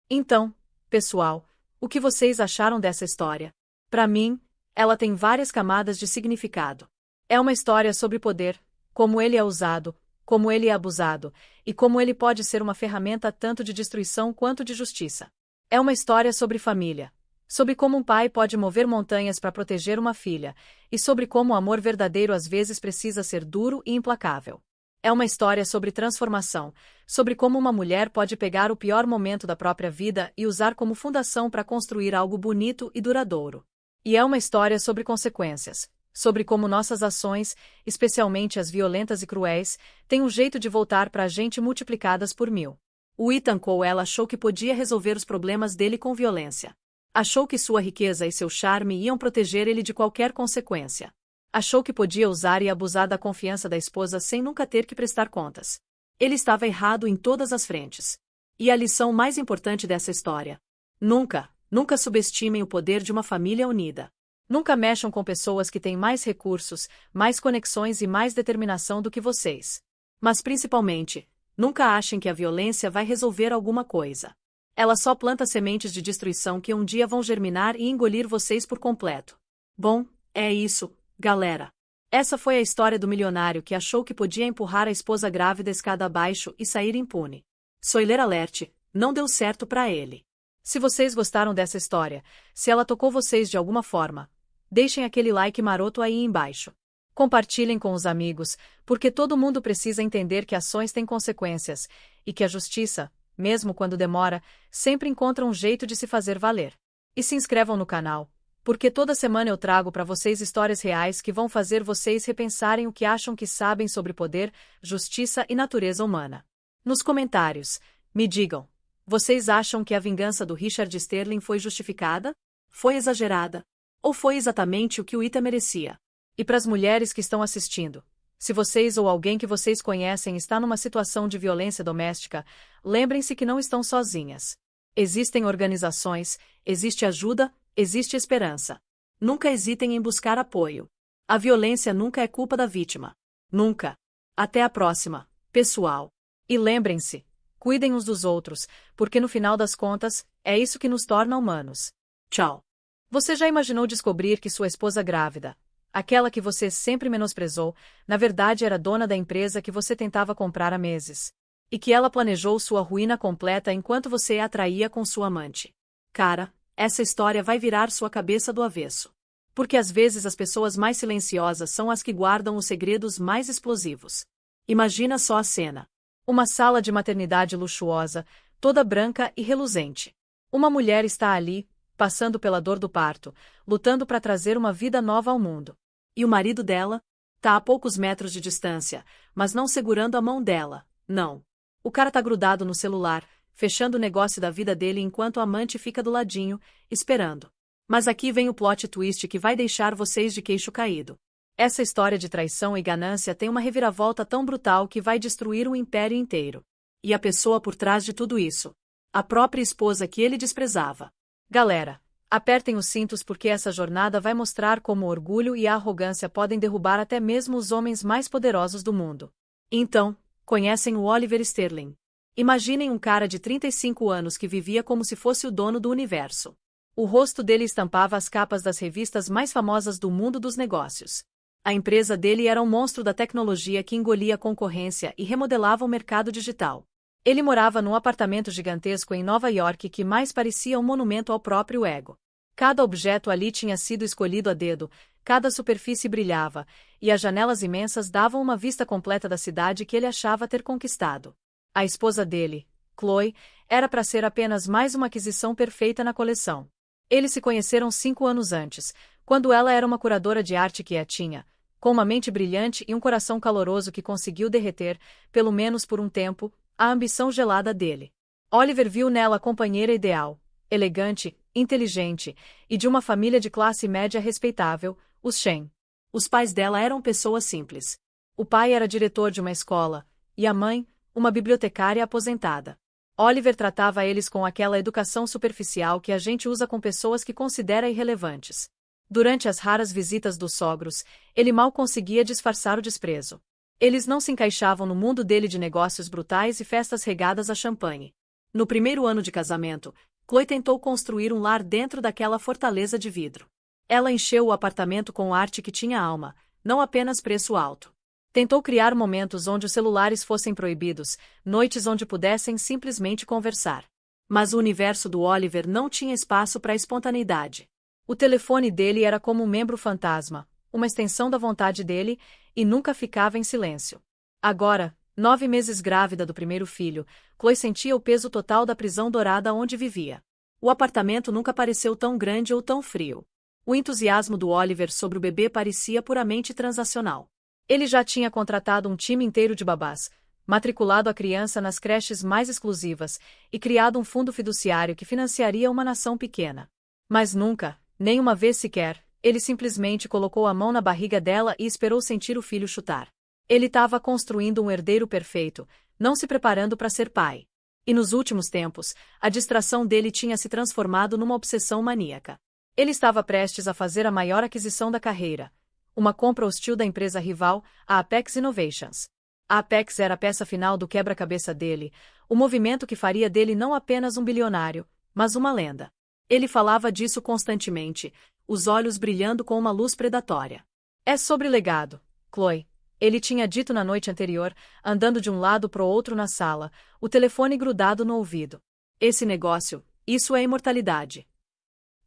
Então, pessoal, o que vocês acharam dessa história? Para mim, ela tem várias camadas de significado. É uma história sobre poder, como ele é usado, como ele é abusado, e como ele pode ser uma ferramenta tanto de destruição quanto de justiça. É uma história sobre família, sobre como um pai pode mover montanhas para proteger uma filha, e sobre como o amor verdadeiro às vezes precisa ser duro e implacável. É uma história sobre transformação, sobre como uma mulher pode pegar o pior momento da própria vida e usar como fundação para construir algo bonito e duradouro. E é uma história sobre consequências, sobre como nossas ações, especialmente as violentas e cruéis, têm um jeito de voltar para a gente multiplicadas por 1000. O Ethan Coell achou que podia resolver os problemas dele com violência. Achou que sua riqueza e seu charme iam proteger ele de qualquer consequência. Achou que podia usar e abusar da confiança da esposa sem nunca ter que prestar contas. Ele estava errado em todas as frentes. E a lição mais importante dessa história: nunca subestimem o poder de uma família unida. Nunca mexam com pessoas que têm mais recursos, mais conexões e mais determinação do que vocês. Mas principalmente, nunca achem que a violência vai resolver alguma coisa. Ela só planta sementes de destruição que um dia vão germinar e engolir vocês por completo. Bom, é isso, galera. Essa foi a história do milionário que achou que podia empurrar a esposa grávida escada abaixo e sair impune. Spoiler alert, não deu certo pra ele. Se vocês gostaram dessa história, se ela tocou vocês de alguma forma, deixem aquele like maroto aí embaixo. Compartilhem com os amigos, porque todo mundo precisa entender que ações têm consequências, e que a justiça, mesmo quando demora, sempre encontra um jeito de se fazer valer. E se inscrevam no canal, porque toda semana eu trago para vocês histórias reais que vão fazer vocês repensarem o que acham que sabem sobre poder, justiça e natureza humana. Nos comentários, me digam, vocês acham que a vingança do Richard Sterling foi justificada? Foi exagerada? Ou foi exatamente o que o Ethan merecia? E para as mulheres que estão assistindo, se vocês ou alguém que vocês conhecem está numa situação de violência doméstica, lembrem-se que não estão sozinhas. Existem organizações, existe ajuda, existe esperança. Nunca hesitem em buscar apoio. A violência nunca é culpa da vítima. Nunca. Até a próxima, pessoal. E lembrem-se, cuidem uns dos outros, porque no final das contas, é isso que nos torna humanos. Tchau. Você já imaginou descobrir que sua esposa grávida, aquela que você sempre menosprezou, na verdade era dona da empresa que você tentava comprar há meses? E que ela planejou sua ruína completa enquanto você a atraía com sua amante? Cara, essa história vai virar sua cabeça do avesso. Porque às vezes as pessoas mais silenciosas são as que guardam os segredos mais explosivos. Imagina só a cena. Uma sala de maternidade luxuosa, toda branca e reluzente. Uma mulher está ali, passando pela dor do parto, lutando para trazer uma vida nova ao mundo. E o marido dela? Tá a poucos metros de distância, mas não segurando a mão dela, não. O cara tá grudado no celular, fechando o negócio da vida dele enquanto a amante fica do ladinho, esperando. Mas aqui vem o plot twist que vai deixar vocês de queixo caído. Essa história de traição e ganância tem uma reviravolta tão brutal que vai destruir um império inteiro. E a pessoa por trás de tudo isso? A própria esposa que ele desprezava. Galera, apertem os cintos porque essa jornada vai mostrar como o orgulho e a arrogância podem derrubar até mesmo os homens mais poderosos do mundo. Então, conhecem o Oliver Sterling. Imaginem um cara de 35 anos que vivia como se fosse o dono do universo. O rosto dele estampava as capas das revistas mais famosas do mundo dos negócios. A empresa dele era um monstro da tecnologia que engolia a concorrência e remodelava o mercado digital. Ele morava num apartamento gigantesco em Nova York que mais parecia um monumento ao próprio ego. Cada objeto ali tinha sido escolhido a dedo, cada superfície brilhava, e as janelas imensas davam uma vista completa da cidade que ele achava ter conquistado. A esposa dele, Chloe, era para ser apenas mais uma aquisição perfeita na coleção. Eles se conheceram 5 anos antes, quando ela era uma curadora de arte quietinha, com uma mente brilhante e um coração caloroso que conseguiu derreter, pelo menos por um tempo, a ambição gelada dele. Oliver viu nela a companheira ideal, elegante, inteligente, e de uma família de classe média respeitável, os Shen. Os pais dela eram pessoas simples. O pai era diretor de uma escola, e a mãe, uma bibliotecária aposentada. Oliver tratava eles com aquela educação superficial que a gente usa com pessoas que considera irrelevantes. Durante as raras visitas dos sogros, ele mal conseguia disfarçar o desprezo. Eles não se encaixavam no mundo dele de negócios brutais e festas regadas a champanhe. No primeiro ano de casamento, Chloe tentou construir um lar dentro daquela fortaleza de vidro. Ela encheu o apartamento com arte que tinha alma, não apenas preço alto. Tentou criar momentos onde os celulares fossem proibidos, noites onde pudessem simplesmente conversar. Mas o universo do Oliver não tinha espaço para espontaneidade. O telefone dele era como um membro fantasma, uma extensão da vontade dele, e nunca ficava em silêncio. Agora, 9 meses grávida do primeiro filho, Chloe sentia o peso total da prisão dourada onde vivia. O apartamento nunca pareceu tão grande ou tão frio. O entusiasmo do Oliver sobre o bebê parecia puramente transacional. Ele já tinha contratado um time inteiro de babás, matriculado a criança nas creches mais exclusivas e criado um fundo fiduciário que financiaria uma nação pequena. Mas nunca, nem uma vez sequer, ele simplesmente colocou a mão na barriga dela e esperou sentir o filho chutar. Ele estava construindo um herdeiro perfeito, não se preparando para ser pai. E nos últimos tempos, a distração dele tinha se transformado numa obsessão maníaca. Ele estava prestes a fazer a maior aquisição da carreira, uma compra hostil da empresa rival, a Apex Innovations. A Apex era a peça final do quebra-cabeça dele, o movimento que faria dele não apenas um bilionário, mas uma lenda. Ele falava disso constantemente, os olhos brilhando com uma luz predatória. É sobre legado, Chloe. Ele tinha dito na noite anterior, andando de um lado para o outro na sala, o telefone grudado no ouvido. Esse negócio, isso é imortalidade.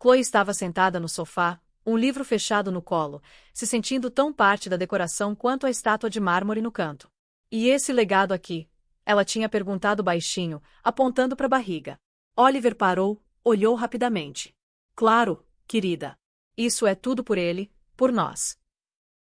Chloe estava sentada no sofá, um livro fechado no colo, se sentindo tão parte da decoração quanto a estátua de mármore no canto. E esse legado aqui? Ela tinha perguntado baixinho, apontando para a barriga. Oliver parou, olhou rapidamente. Claro, querida. Isso é tudo por ele, por nós.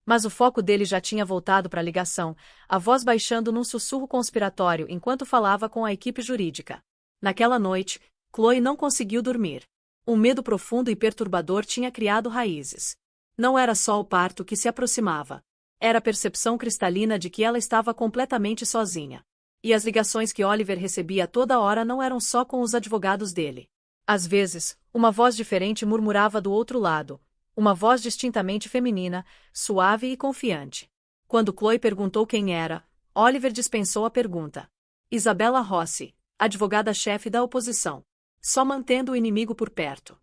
Mas o foco dele já tinha voltado para a ligação, a voz baixando num sussurro conspiratório enquanto falava com a equipe jurídica. Naquela noite, Chloe não conseguiu dormir. Um medo profundo e perturbador tinha criado raízes. Não era só o parto que se aproximava. Era a percepção cristalina de que ela estava completamente sozinha. E as ligações que Oliver recebia a toda hora não eram só com os advogados dele. Às vezes, uma voz diferente murmurava do outro lado, uma voz distintamente feminina, suave e confiante. Quando Chloe perguntou quem era, Oliver dispensou a pergunta. Isabella Rossi, advogada-chefe da oposição. Só mantendo o inimigo por perto.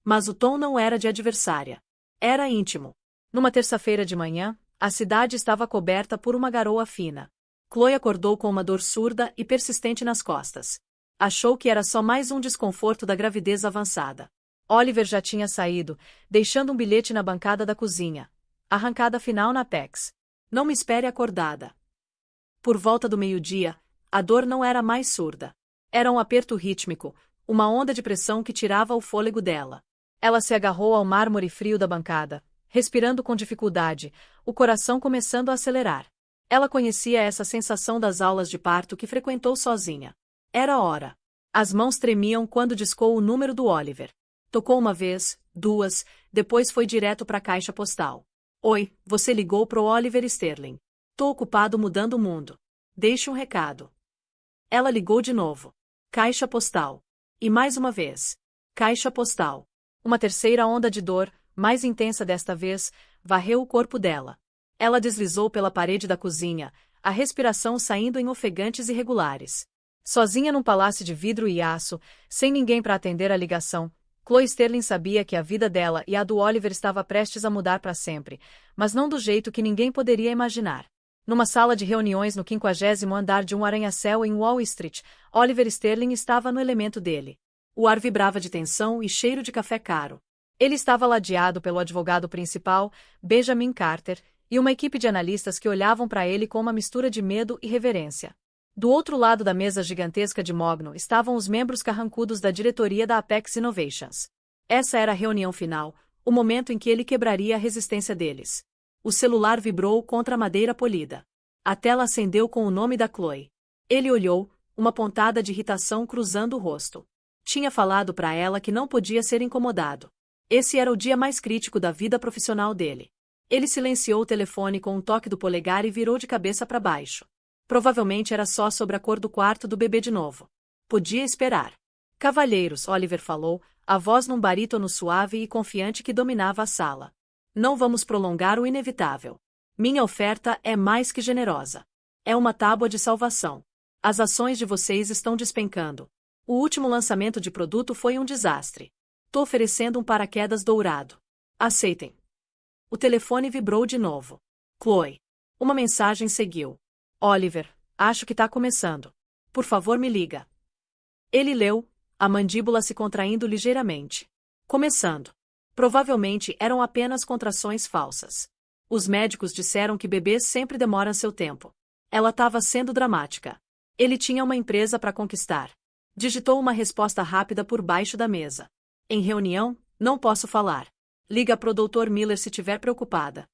Mas o tom não era de adversária. Era íntimo. Numa terça-feira de manhã, a cidade estava coberta por uma garoa fina. Chloe acordou com uma dor surda e persistente nas costas. Achou que era só mais um desconforto da gravidez avançada. Oliver já tinha saído, deixando um bilhete na bancada da cozinha. Arrancada final na Apex. Não me espere acordada. Por volta do meio-dia, a dor não era mais surda. Era um aperto rítmico, uma onda de pressão que tirava o fôlego dela. Ela se agarrou ao mármore frio da bancada, respirando com dificuldade, o coração começando a acelerar. Ela conhecia essa sensação das aulas de parto que frequentou sozinha. Era hora. As mãos tremiam quando discou o número do Oliver. Tocou uma vez, duas, depois foi direto para a caixa postal. Oi, você ligou pro Oliver Sterling. Tô ocupado mudando o mundo. Deixe um recado. Ela ligou de novo. Caixa postal. E mais uma vez. Caixa postal. Uma terceira onda de dor, mais intensa desta vez, varreu o corpo dela. Ela deslizou pela parede da cozinha, a respiração saindo em ofegantes irregulares. Sozinha num palácio de vidro e aço, sem ninguém para atender a ligação, Chloe Sterling sabia que a vida dela e a do Oliver estava prestes a mudar para sempre, mas não do jeito que ninguém poderia imaginar. Numa sala de reuniões no 50º andar de um arranha-céu em Wall Street, Oliver Sterling estava no elemento dele. O ar vibrava de tensão e cheiro de café caro. Ele estava ladeado pelo advogado principal, Benjamin Carter, e uma equipe de analistas que olhavam para ele com uma mistura de medo e reverência. Do outro lado da mesa gigantesca de mogno estavam os membros carrancudos da diretoria da Apex Innovations. Essa era a reunião final, o momento em que ele quebraria a resistência deles. O celular vibrou contra a madeira polida. A tela acendeu com o nome da Chloe. Ele olhou, uma pontada de irritação cruzando o rosto. Tinha falado para ela que não podia ser incomodado. Esse era o dia mais crítico da vida profissional dele. Ele silenciou o telefone com um toque do polegar e virou de cabeça para baixo. Provavelmente era só sobre a cor do quarto do bebê de novo. Podia esperar. Cavalheiros, Oliver falou, a voz num barítono suave e confiante que dominava a sala. Não vamos prolongar o inevitável. Minha oferta é mais que generosa. É uma tábua de salvação. As ações de vocês estão despencando. O último lançamento de produto foi um desastre. Tô oferecendo um paraquedas dourado. Aceitem. O telefone vibrou de novo. Chloe. Uma mensagem seguiu. Oliver, acho que tá começando. Por favor, me liga. Ele leu, a mandíbula se contraindo ligeiramente. Começando. Provavelmente eram apenas contrações falsas. Os médicos disseram que bebês sempre demoram seu tempo. Ela estava sendo dramática. Ele tinha uma empresa para conquistar. Digitou uma resposta rápida por baixo da mesa. Em reunião, não posso falar. Liga pro Dr. Miller se tiver preocupada.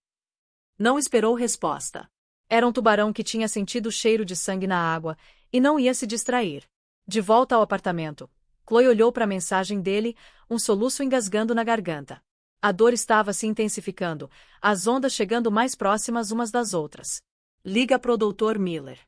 Não esperou resposta. Era um tubarão que tinha sentido o cheiro de sangue na água, e não ia se distrair. De volta ao apartamento, Chloe olhou para a mensagem dele, um soluço engasgando na garganta. A dor estava se intensificando, as ondas chegando mais próximas umas das outras. Liga pro Dr. Miller.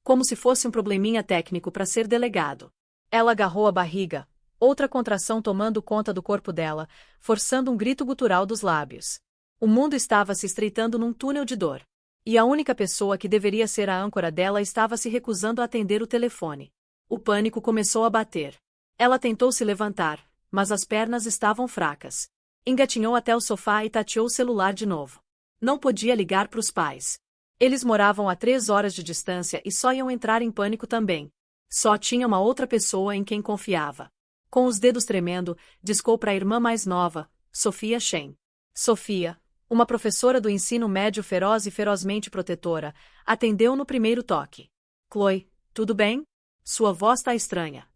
Como se fosse um probleminha técnico para ser delegado. Ela agarrou a barriga, outra contração tomando conta do corpo dela, forçando um grito gutural dos lábios. O mundo estava se estreitando num túnel de dor. E a única pessoa que deveria ser a âncora dela estava se recusando a atender o telefone. O pânico começou a bater. Ela tentou se levantar, mas as pernas estavam fracas. Engatinhou até o sofá e tateou o celular de novo. Não podia ligar para os pais. Eles moravam a 3 horas de distância e só iam entrar em pânico também. Só tinha uma outra pessoa em quem confiava. Com os dedos tremendo, discou para a irmã mais nova, Sophia Shen. Sophia, uma professora do ensino médio feroz e ferozmente protetora, atendeu no primeiro toque. Chloe, tudo bem? Sua voz tá estranha.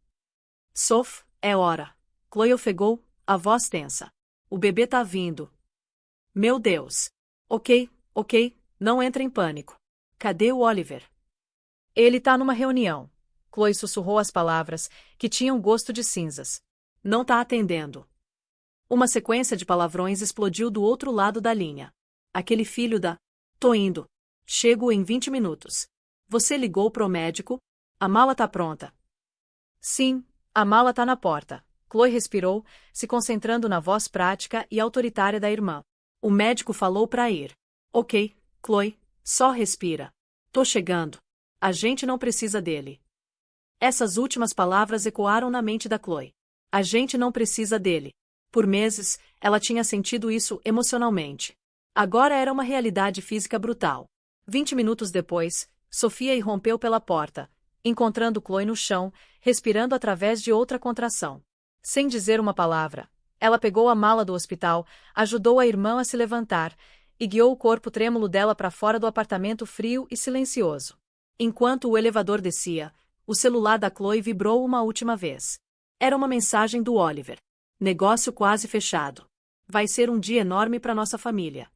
Soph, é hora. Chloe ofegou, a voz tensa. O bebê tá vindo. Meu Deus. Ok, não entra em pânico. Cadê o Oliver? Ele tá numa reunião. Chloe sussurrou as palavras, que tinham gosto de cinzas. Não tá atendendo. Uma sequência de palavrões explodiu do outro lado da linha. Aquele filho da... Tô indo. Chego em 20 minutos. Você ligou pro médico? A mala tá pronta. Sim, a mala tá na porta. Chloe respirou, se concentrando na voz prática e autoritária da irmã. O médico falou pra ir. Ok, Chloe, só respira. Tô chegando. A gente não precisa dele. Essas últimas palavras ecoaram na mente da Chloe. A gente não precisa dele. Por meses, ela tinha sentido isso emocionalmente. Agora era uma realidade física brutal. 20 minutos depois, Sophia irrompeu pela porta, encontrando Chloe no chão, respirando através de outra contração. Sem dizer uma palavra, Ela pegou a mala do hospital, ajudou a irmã a se levantar, e guiou o corpo trêmulo dela para fora do apartamento frio e silencioso. Enquanto o elevador descia, o celular da Chloe vibrou uma última vez. Era uma mensagem do Oliver. Negócio quase fechado. Vai ser um dia enorme para nossa família.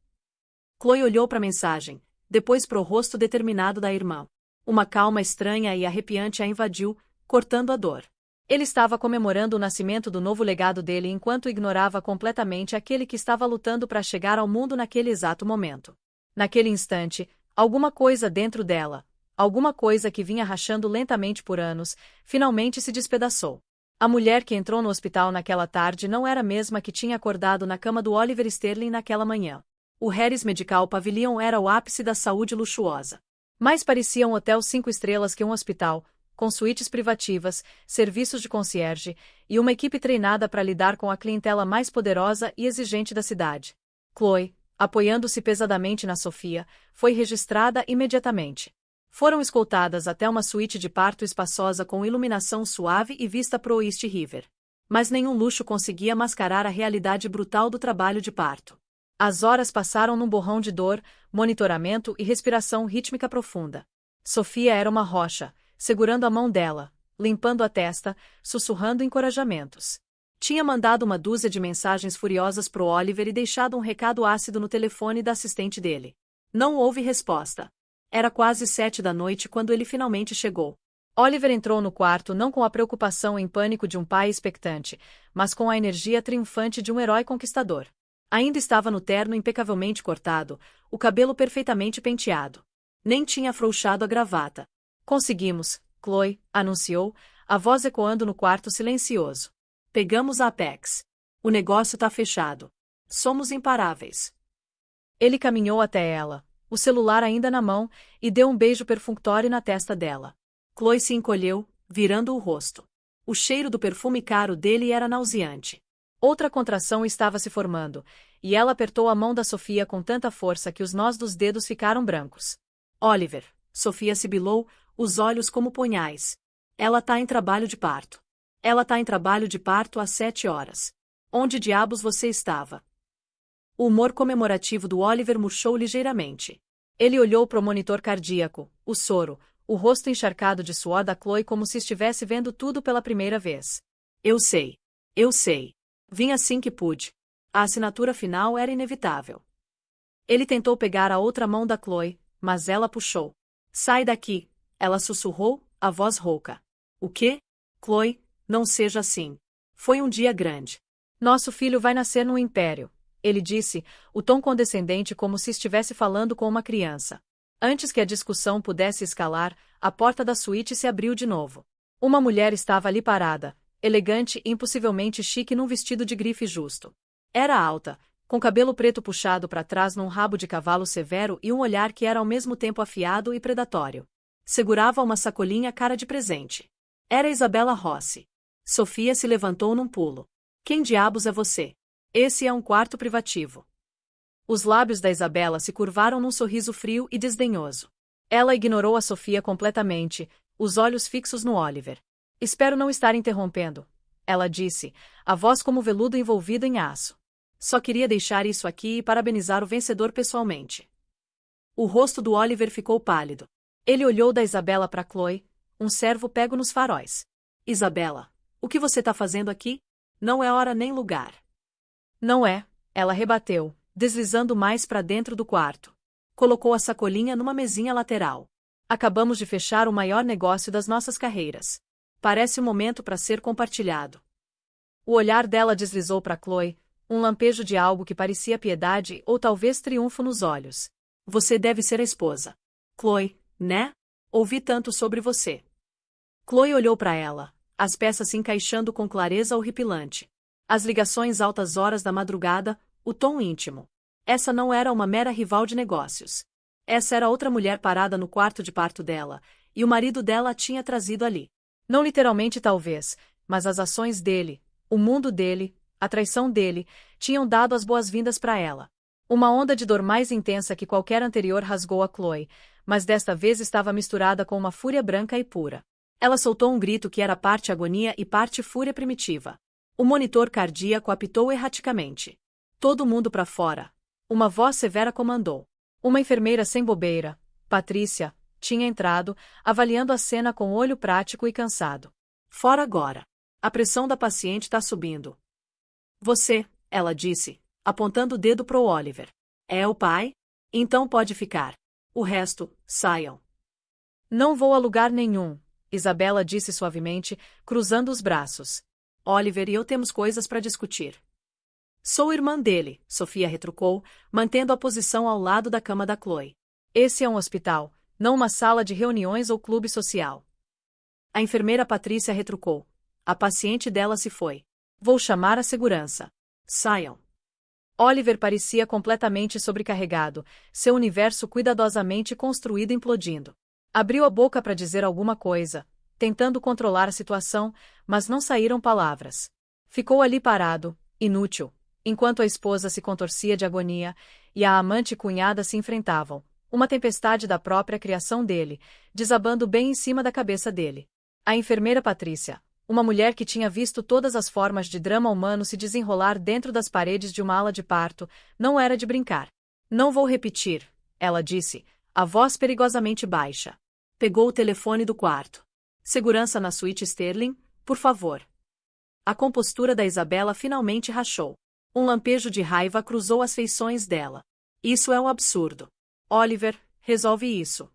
Chloe olhou para a mensagem, depois para o rosto determinado da irmã. Uma calma estranha e arrepiante a invadiu, cortando a dor. Ele estava comemorando o nascimento do novo legado dele enquanto ignorava completamente aquele que estava lutando para chegar ao mundo naquele exato momento. Naquele instante, alguma coisa dentro dela, alguma coisa que vinha rachando lentamente por anos, finalmente se despedaçou. A mulher que entrou no hospital naquela tarde não era a mesma que tinha acordado na cama do Oliver Sterling naquela manhã. O Harris Medical Pavilion era o ápice da saúde luxuosa. Mais parecia um hotel 5 estrelas que um hospital, com suítes privativas, serviços de concierge e uma equipe treinada para lidar com a clientela mais poderosa e exigente da cidade. Chloe, apoiando-se pesadamente na Sofia, foi registrada imediatamente. Foram escoltadas até uma suíte de parto espaçosa com iluminação suave e vista pro East River. Mas nenhum luxo conseguia mascarar a realidade brutal do trabalho de parto. As horas passaram num borrão de dor, monitoramento e respiração rítmica profunda. Sofia era uma rocha, segurando a mão dela, limpando a testa, sussurrando encorajamentos. Tinha mandado uma dúzia de mensagens furiosas pro Oliver e deixado um recado ácido no telefone da assistente dele. Não houve resposta. Era quase 7 da noite quando ele finalmente chegou. Oliver entrou no quarto não com a preocupação e pânico de um pai expectante, mas com a energia triunfante de um herói conquistador. Ainda estava no terno impecavelmente cortado, o cabelo perfeitamente penteado. Nem tinha afrouxado a gravata. Conseguimos, Chloe, anunciou, a voz ecoando no quarto silencioso. Pegamos a Apex. O negócio tá fechado. Somos imparáveis. Ele caminhou até ela, o celular ainda na mão, e deu um beijo perfunctório na testa dela. Chloe se encolheu, virando o rosto. O cheiro do perfume caro dele era nauseante. Outra contração estava se formando, e ela apertou a mão da Sofia com tanta força que os nós dos dedos ficaram brancos. Oliver, Sofia sibilou, os olhos como punhais. Ela tá em trabalho de parto. Ela tá em trabalho de parto às 7 horas. Onde diabos você estava? O humor comemorativo do Oliver murchou ligeiramente. Ele olhou para o monitor cardíaco, o soro, o rosto encharcado de suor da Chloe como se estivesse vendo tudo pela primeira vez. Eu sei. Eu sei. Vim assim que pude. A assinatura final era inevitável. Ele tentou pegar a outra mão da Chloe, mas ela puxou. Sai daqui, ela sussurrou, a voz rouca. O quê? Chloe, não seja assim. Foi um dia grande. Nosso filho vai nascer num império, ele disse, o tom condescendente como se estivesse falando com uma criança. Antes que a discussão pudesse escalar, a porta da suíte se abriu de novo. Uma mulher estava ali parada, elegante e impossivelmente chique num vestido de grife justo. Era alta, com cabelo preto puxado para trás num rabo de cavalo severo e um olhar que era ao mesmo tempo afiado e predatório. Segurava uma sacolinha cara de presente. Era Isabella Rossi. Sofia se levantou num pulo. Quem diabos é você? Esse é um quarto privativo. Os lábios da Isabella se curvaram num sorriso frio e desdenhoso. Ela ignorou a Sofia completamente, os olhos fixos no Oliver. Espero não estar interrompendo, ela disse, a voz como veludo envolvido em aço. Só queria deixar isso aqui e parabenizar o vencedor pessoalmente. O rosto do Oliver ficou pálido. Ele olhou da Isabella para Chloe, um servo pego nos faróis. Isabella, o que você está fazendo aqui? Não é hora nem lugar. Não é, ela rebateu, deslizando mais para dentro do quarto. Colocou a sacolinha numa mesinha lateral. Acabamos de fechar o maior negócio das nossas carreiras. Parece um momento para ser compartilhado. O olhar dela deslizou para Chloe, um lampejo de algo que parecia piedade ou talvez triunfo nos olhos. Você deve ser a esposa. Chloe, né? Ouvi tanto sobre você. Chloe olhou para ela, as peças se encaixando com clareza horripilante. As ligações altas horas da madrugada, o tom íntimo. Essa não era uma mera rival de negócios. Essa era outra mulher parada no quarto de parto dela, e o marido dela a tinha trazido ali. Não literalmente talvez, mas as ações dele, o mundo dele, a traição dele, tinham dado as boas-vindas para ela. Uma onda de dor mais intensa que qualquer anterior rasgou a Chloe, mas desta vez estava misturada com uma fúria branca e pura. Ela soltou um grito que era parte agonia e parte fúria primitiva. O monitor cardíaco apitou erraticamente. Todo mundo para fora. Uma voz severa comandou. Uma enfermeira sem bobeira, Patrícia, tinha entrado, avaliando a cena com olho prático e cansado. Fora agora. A pressão da paciente está subindo. Você, ela disse, apontando o dedo pro Oliver. É o pai? Então pode ficar. O resto, saiam. Não vou a lugar nenhum, Isabela disse suavemente, cruzando os braços. Oliver e eu temos coisas para discutir. Sou irmã dele, Sofia retrucou, mantendo a posição ao lado da cama da Chloe. Esse é um hospital, não uma sala de reuniões ou clube social. A enfermeira Patrícia retrucou. A paciente dela se foi. Vou chamar a segurança. Saiam. Oliver parecia completamente sobrecarregado, seu universo cuidadosamente construído implodindo. Abriu a boca para dizer alguma coisa, tentando controlar a situação, mas não saíram palavras. Ficou ali parado, inútil, enquanto a esposa se contorcia de agonia e a amante e cunhada se enfrentavam, uma tempestade da própria criação dele, desabando bem em cima da cabeça dele. A enfermeira Patrícia, uma mulher que tinha visto todas as formas de drama humano se desenrolar dentro das paredes de uma ala de parto, não era de brincar. Não vou repetir, ela disse, a voz perigosamente baixa. Pegou o telefone do quarto. Segurança na suíte Sterling, por favor. A compostura da Isabela finalmente rachou. Um lampejo de raiva cruzou as feições dela. Isso é um absurdo. Oliver, resolve isso.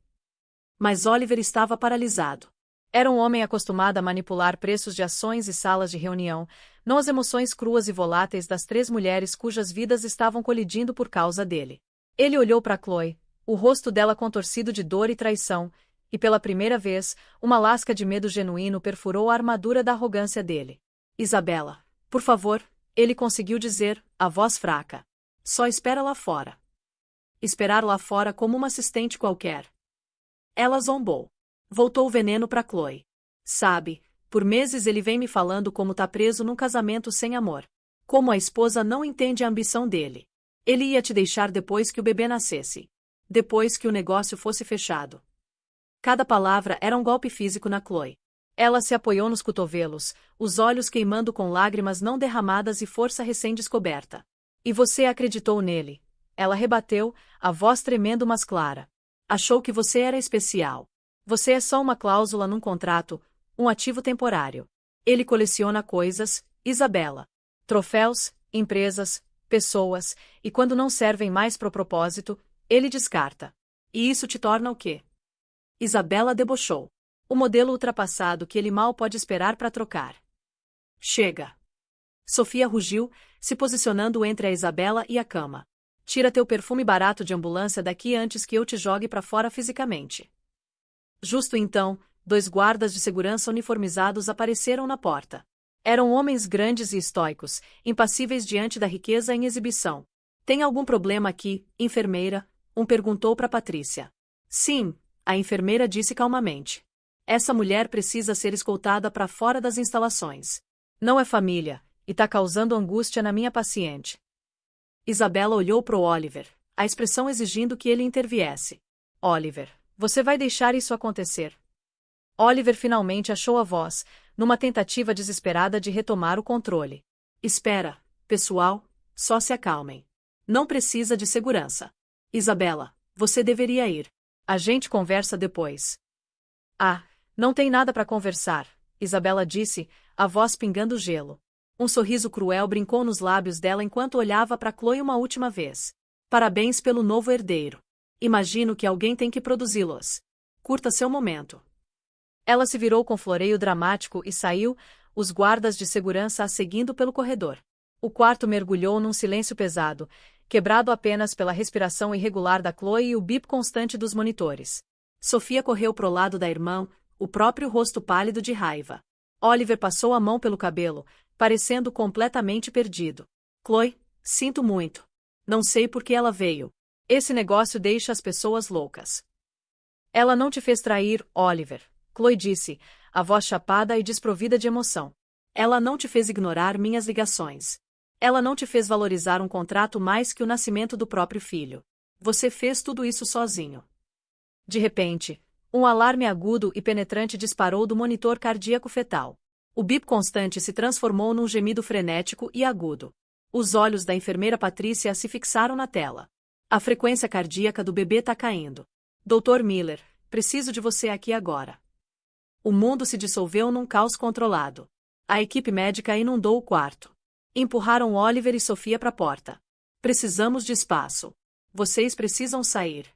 Mas Oliver estava paralisado. Era um homem acostumado a manipular preços de ações e salas de reunião, não as emoções cruas e voláteis das 3 mulheres cujas vidas estavam colidindo por causa dele. Ele olhou para Chloe, o rosto dela contorcido de dor e traição, e pela primeira vez, uma lasca de medo genuíno perfurou a armadura da arrogância dele. Isabela, por favor, ele conseguiu dizer, a voz fraca. Só espera lá fora. Esperar lá fora como uma assistente qualquer. Ela zombou. Voltou o veneno para Chloe. Sabe, por meses ele vem me falando como tá preso num casamento sem amor. Como a esposa não entende a ambição dele. Ele ia te deixar depois que o bebê nascesse. Depois que o negócio fosse fechado. Cada palavra era um golpe físico na Chloe. Ela se apoiou nos cotovelos, os olhos queimando com lágrimas não derramadas e força recém-descoberta. E você acreditou nele. Ela rebateu, a voz tremendo mas clara. Achou que você era especial. Você é só uma cláusula num contrato, um ativo temporário. Ele coleciona coisas, Isabela. Troféus, empresas, pessoas, e quando não servem mais pro propósito, ele descarta. E isso te torna o quê? Isabela debochou. O modelo ultrapassado que ele mal pode esperar para trocar. Chega. Sofia rugiu, se posicionando entre a Isabela e a cama. Tira teu perfume barato de ambulância daqui antes que eu te jogue para fora fisicamente. Justo então, 2 guardas de segurança uniformizados apareceram na porta. Eram homens grandes e estoicos, impassíveis diante da riqueza em exibição. Tem algum problema aqui, enfermeira? Um perguntou para Patrícia. Sim, a enfermeira disse calmamente. Essa mulher precisa ser escoltada para fora das instalações. Não é família, e tá causando angústia na minha paciente. Isabela olhou pro Oliver, a expressão exigindo que ele interviesse. Oliver, você vai deixar isso acontecer? Oliver finalmente achou a voz, numa tentativa desesperada de retomar o controle. Espera, pessoal, só se acalmem. Não precisa de segurança. Isabela, você deveria ir. A gente conversa depois. Ah, não tem nada para conversar, Isabela disse, a voz pingando gelo. Um sorriso cruel brincou nos lábios dela enquanto olhava para Chloe uma última vez. Parabéns pelo novo herdeiro. Imagino que alguém tem que produzi-los. Curta seu momento. Ela se virou com floreio dramático e saiu, os guardas de segurança a seguindo pelo corredor. O quarto mergulhou num silêncio pesado, quebrado apenas pela respiração irregular da Chloe e o bip constante dos monitores. Sofia correu pro lado da irmã, o próprio rosto pálido de raiva. Oliver passou a mão pelo cabelo, parecendo completamente perdido. Chloe, sinto muito. Não sei por que ela veio. Esse negócio deixa as pessoas loucas. Ela não te fez trair, Oliver, Chloe disse, a voz chapada e desprovida de emoção. Ela não te fez ignorar minhas ligações. Ela não te fez valorizar um contrato mais que o nascimento do próprio filho. Você fez tudo isso sozinho. De repente, um alarme agudo e penetrante disparou do monitor cardíaco fetal. O bip constante se transformou num gemido frenético e agudo. Os olhos da enfermeira Patrícia se fixaram na tela. A frequência cardíaca do bebê tá caindo. Dr. Miller, preciso de você aqui agora. O mundo se dissolveu num caos controlado. A equipe médica inundou o quarto. Empurraram Oliver e Sofia para a porta. Precisamos de espaço. Vocês precisam sair.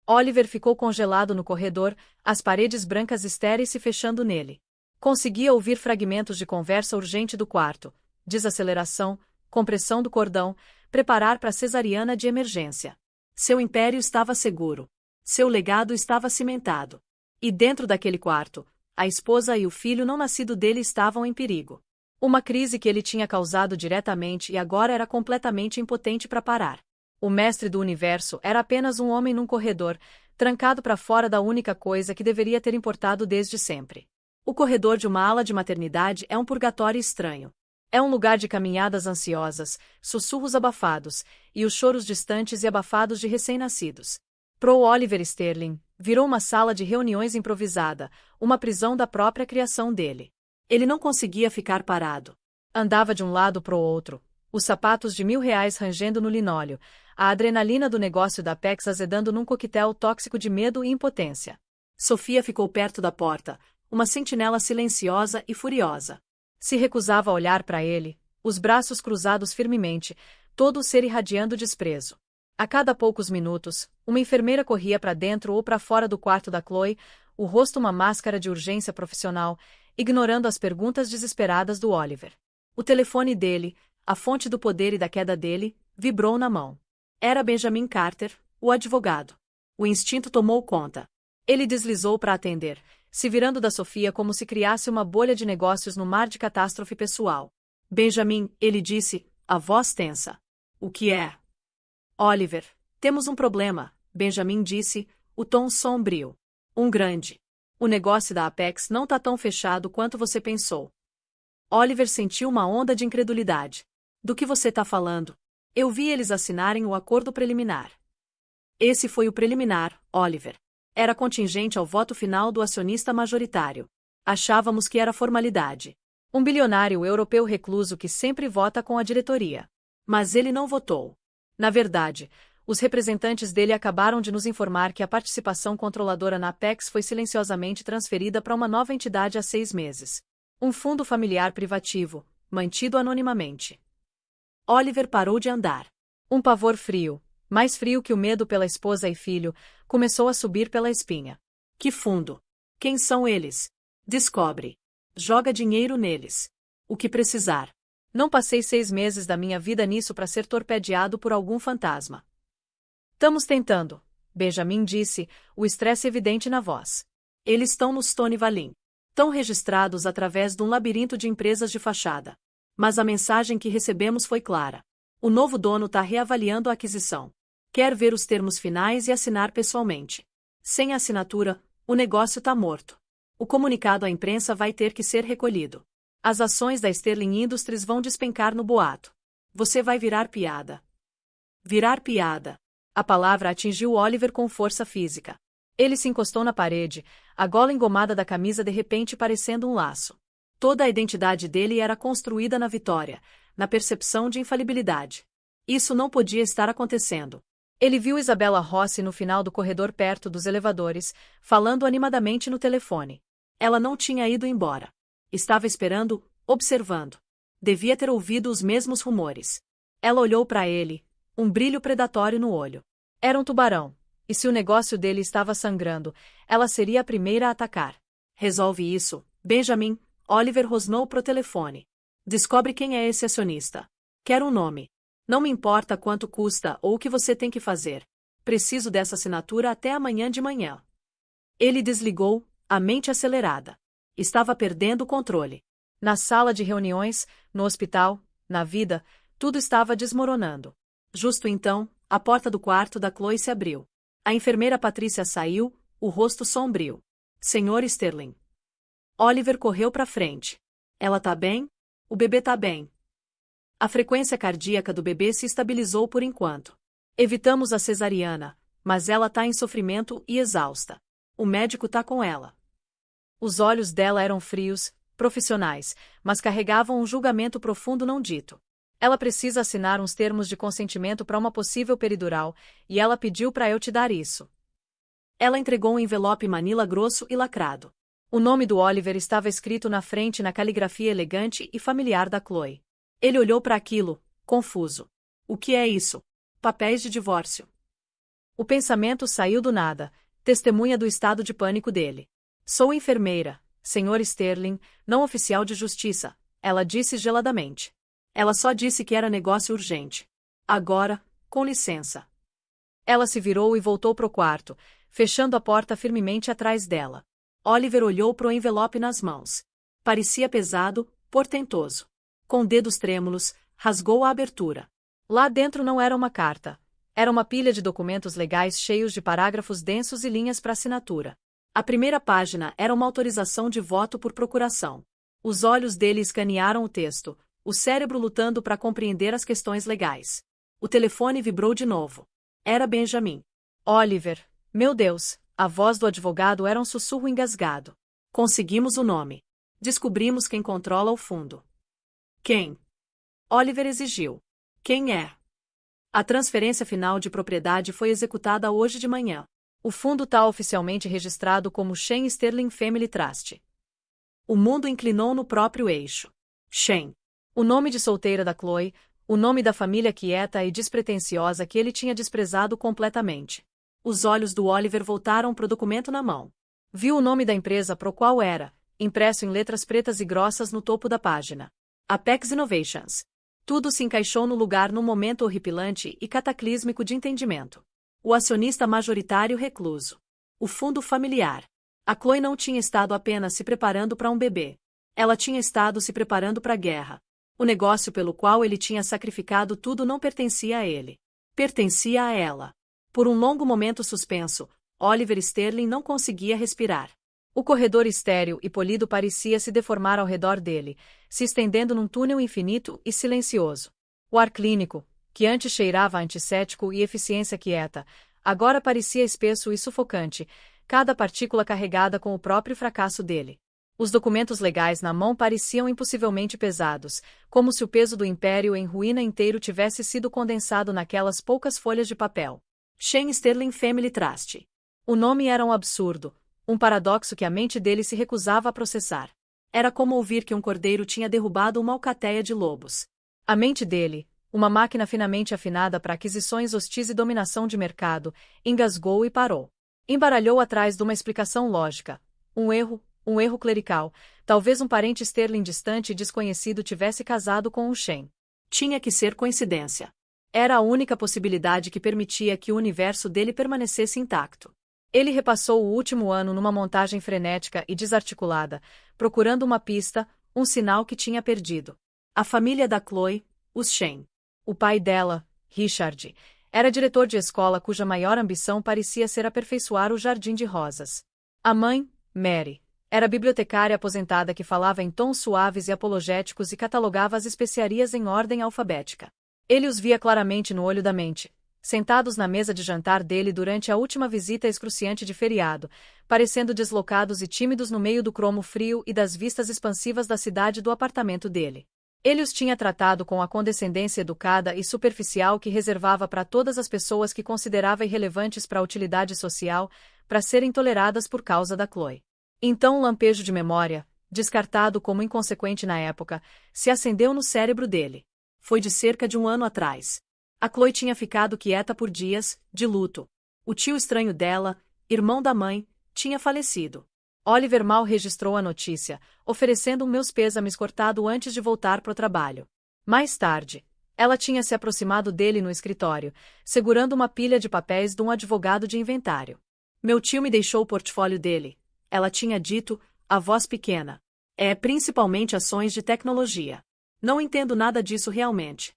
Oliver ficou congelado no corredor, as paredes brancas estéreis se fechando nele. Conseguia ouvir fragmentos de conversa urgente do quarto: desaceleração, compressão do cordão, preparar para cesariana de emergência. Seu império estava seguro. Seu legado estava cimentado. E dentro daquele quarto, a esposa e o filho não nascido dele estavam em perigo. Uma crise que ele tinha causado diretamente e agora era completamente impotente para parar. O mestre do universo era apenas um homem num corredor, trancado para fora da única coisa que deveria ter importado desde sempre. O corredor de uma ala de maternidade é um purgatório estranho. É um lugar de caminhadas ansiosas, sussurros abafados, e os choros distantes e abafados de recém-nascidos. Pro Oliver Sterling, virou uma sala de reuniões improvisada, uma prisão da própria criação dele. Ele não conseguia ficar parado. Andava de um lado pro outro, os sapatos de R$ 1.000 rangendo no linóleo, a adrenalina do negócio da Apex azedando num coquetel tóxico de medo e impotência. Sofia ficou perto da porta, uma sentinela silenciosa e furiosa. Se recusava a olhar para ele, os braços cruzados firmemente, todo o ser irradiando desprezo. A cada poucos minutos, uma enfermeira corria para dentro ou para fora do quarto da Chloe, o rosto uma máscara de urgência profissional, ignorando as perguntas desesperadas do Oliver. O telefone dele, a fonte do poder e da queda dele, vibrou na mão. Era Benjamin Carter, o advogado. O instinto tomou conta. Ele deslizou para atender, se virando da Sofia como se criasse uma bolha de negócios no mar de catástrofe pessoal. Benjamin, ele disse, a voz tensa. O que é? Oliver, temos um problema, Benjamin disse, o tom sombrio. Um grande. O negócio da Apex não tá tão fechado quanto você pensou. Oliver sentiu uma onda de incredulidade. Do que você tá falando? Eu vi eles assinarem o acordo preliminar. Esse foi o preliminar, Oliver. Era contingente ao voto final do acionista majoritário. Achávamos que era formalidade. Um bilionário europeu recluso que sempre vota com a diretoria. Mas ele não votou. Na verdade, os representantes dele acabaram de nos informar que a participação controladora na Apex foi silenciosamente transferida para uma nova entidade há 6 meses. Um fundo familiar privativo, mantido anonimamente. Oliver parou de andar. Um pavor frio, mais frio que o medo pela esposa e filho, começou a subir pela espinha. Que fundo? Quem são eles? Descobre. Joga dinheiro neles. O que precisar. Não passei 6 meses da minha vida nisso para ser torpedeado por algum fantasma. Estamos tentando, Benjamin disse, o estresse evidente na voz. Eles estão no Stone Valley. Estão registrados através de um labirinto de empresas de fachada. Mas a mensagem que recebemos foi clara. O novo dono está reavaliando a aquisição. Quer ver os termos finais e assinar pessoalmente. Sem assinatura, o negócio está morto. O comunicado à imprensa vai ter que ser recolhido. As ações da Sterling Industries vão despencar no boato. Você vai virar piada. Virar piada. A palavra atingiu Oliver com força física. Ele se encostou na parede, a gola engomada da camisa de repente parecendo um laço. Toda a identidade dele era construída na vitória, na percepção de infalibilidade. Isso não podia estar acontecendo. Ele viu Isabella Rossi no final do corredor perto dos elevadores, falando animadamente no telefone. Ela não tinha ido embora. Estava esperando, observando. Devia ter ouvido os mesmos rumores. Ela olhou para ele, um brilho predatório no olho. Era um tubarão, e se o negócio dele estava sangrando, ela seria a primeira a atacar. Resolve isso, Benjamin, Oliver rosnou pro telefone. Descobre quem é esse acionista. Quero um nome. Não me importa quanto custa ou o que você tem que fazer. Preciso dessa assinatura até amanhã de manhã. Ele desligou, a mente acelerada. Estava perdendo o controle. Na sala de reuniões, no hospital, na vida, tudo estava desmoronando. Justo então, a porta do quarto da Chloe se abriu. A enfermeira Patrícia saiu, o rosto sombrio. Senhor Sterling. Oliver correu para frente. Ela tá bem? O bebê tá bem. A frequência cardíaca do bebê se estabilizou por enquanto. Evitamos a cesariana, mas ela tá em sofrimento e exausta. O médico tá com ela. Os olhos dela eram frios, profissionais, mas carregavam um julgamento profundo não dito. Ela precisa assinar uns termos de consentimento para uma possível peridural, e ela pediu para eu te dar isso. Ela entregou um envelope manila grosso e lacrado. O nome do Oliver estava escrito na frente na caligrafia elegante e familiar da Chloe. Ele olhou para aquilo, confuso. O que é isso? Papéis de divórcio. O pensamento saiu do nada, testemunha do estado de pânico dele. Sou enfermeira, Sr. Sterling, não oficial de justiça, ela disse geladamente. Ela só disse que era negócio urgente. Agora, com licença. Ela se virou e voltou pro quarto, fechando a porta firmemente atrás dela. Oliver olhou pro envelope nas mãos. Parecia pesado, portentoso. Com dedos trêmulos, rasgou a abertura. Lá dentro não era uma carta. Era uma pilha de documentos legais cheios de parágrafos densos e linhas para assinatura. A primeira página era uma autorização de voto por procuração. Os olhos dele escanearam o texto, o cérebro lutando para compreender as questões legais. O telefone vibrou de novo. Era Benjamin. Oliver, meu Deus, a voz do advogado era um sussurro engasgado. Conseguimos o nome. Descobrimos quem controla o fundo. Quem? Oliver exigiu. Quem é? A transferência final de propriedade foi executada hoje de manhã. O fundo está oficialmente registrado como Shane Sterling Family Trust. O mundo inclinou no próprio eixo. Shane. O nome de solteira da Chloe, o nome da família quieta e despretensiosa que ele tinha desprezado completamente. Os olhos do Oliver voltaram para o documento na mão. Viu o nome da empresa pro qual era, impresso em letras pretas e grossas no topo da página. Apex Innovations. Tudo se encaixou no lugar num momento horripilante e cataclísmico de entendimento. O acionista majoritário recluso. O fundo familiar. A Chloe não tinha estado apenas se preparando para um bebê. Ela tinha estado se preparando para a guerra. O negócio pelo qual ele tinha sacrificado tudo não pertencia a ele. Pertencia a ela. Por um longo momento suspenso, Oliver Sterling não conseguia respirar. O corredor estéril e polido parecia se deformar ao redor dele, se estendendo num túnel infinito e silencioso. O ar clínico, que antes cheirava a antisséptico e eficiência quieta, agora parecia espesso e sufocante, cada partícula carregada com o próprio fracasso dele. Os documentos legais na mão pareciam impossivelmente pesados, como se o peso do império em ruína inteiro tivesse sido condensado naquelas poucas folhas de papel. Shane Sterling Family Trust. O nome era um absurdo, um paradoxo que a mente dele se recusava a processar. Era como ouvir que um cordeiro tinha derrubado uma alcateia de lobos. A mente dele, uma máquina finamente afinada para aquisições hostis e dominação de mercado, engasgou e parou. Embaralhou atrás de uma explicação lógica. Um erro clerical. Talvez um parente Sterling distante e desconhecido tivesse casado com um Shane. Tinha que ser coincidência. Era a única possibilidade que permitia que o universo dele permanecesse intacto. Ele repassou o último ano numa montagem frenética e desarticulada, procurando uma pista, um sinal que tinha perdido. A família da Chloe, os Shane. O pai dela, Richard, era diretor de escola cuja maior ambição parecia ser aperfeiçoar o jardim de rosas. A mãe, Mary, era bibliotecária aposentada que falava em tons suaves e apologéticos e catalogava as especiarias em ordem alfabética. Ele os via claramente no olho da mente, sentados na mesa de jantar dele durante a última visita excruciante de feriado, parecendo deslocados e tímidos no meio do cromo frio e das vistas expansivas da cidade do apartamento dele. Ele os tinha tratado com a condescendência educada e superficial que reservava para todas as pessoas que considerava irrelevantes para a utilidade social, para serem toleradas por causa da Chloe. Então um lampejo de memória, descartado como inconsequente na época, se acendeu no cérebro dele. Foi de cerca de um ano atrás. A Chloe tinha ficado quieta por dias, de luto. O tio estranho dela, irmão da mãe, tinha falecido. Oliver mal registrou a notícia, oferecendo meus pêsames cortado antes de voltar para o trabalho. Mais tarde, ela tinha se aproximado dele no escritório, segurando uma pilha de papéis de um advogado de inventário. Meu tio me deixou o portfólio dele. Ela tinha dito, a voz pequena. É principalmente ações de tecnologia. Não entendo nada disso realmente.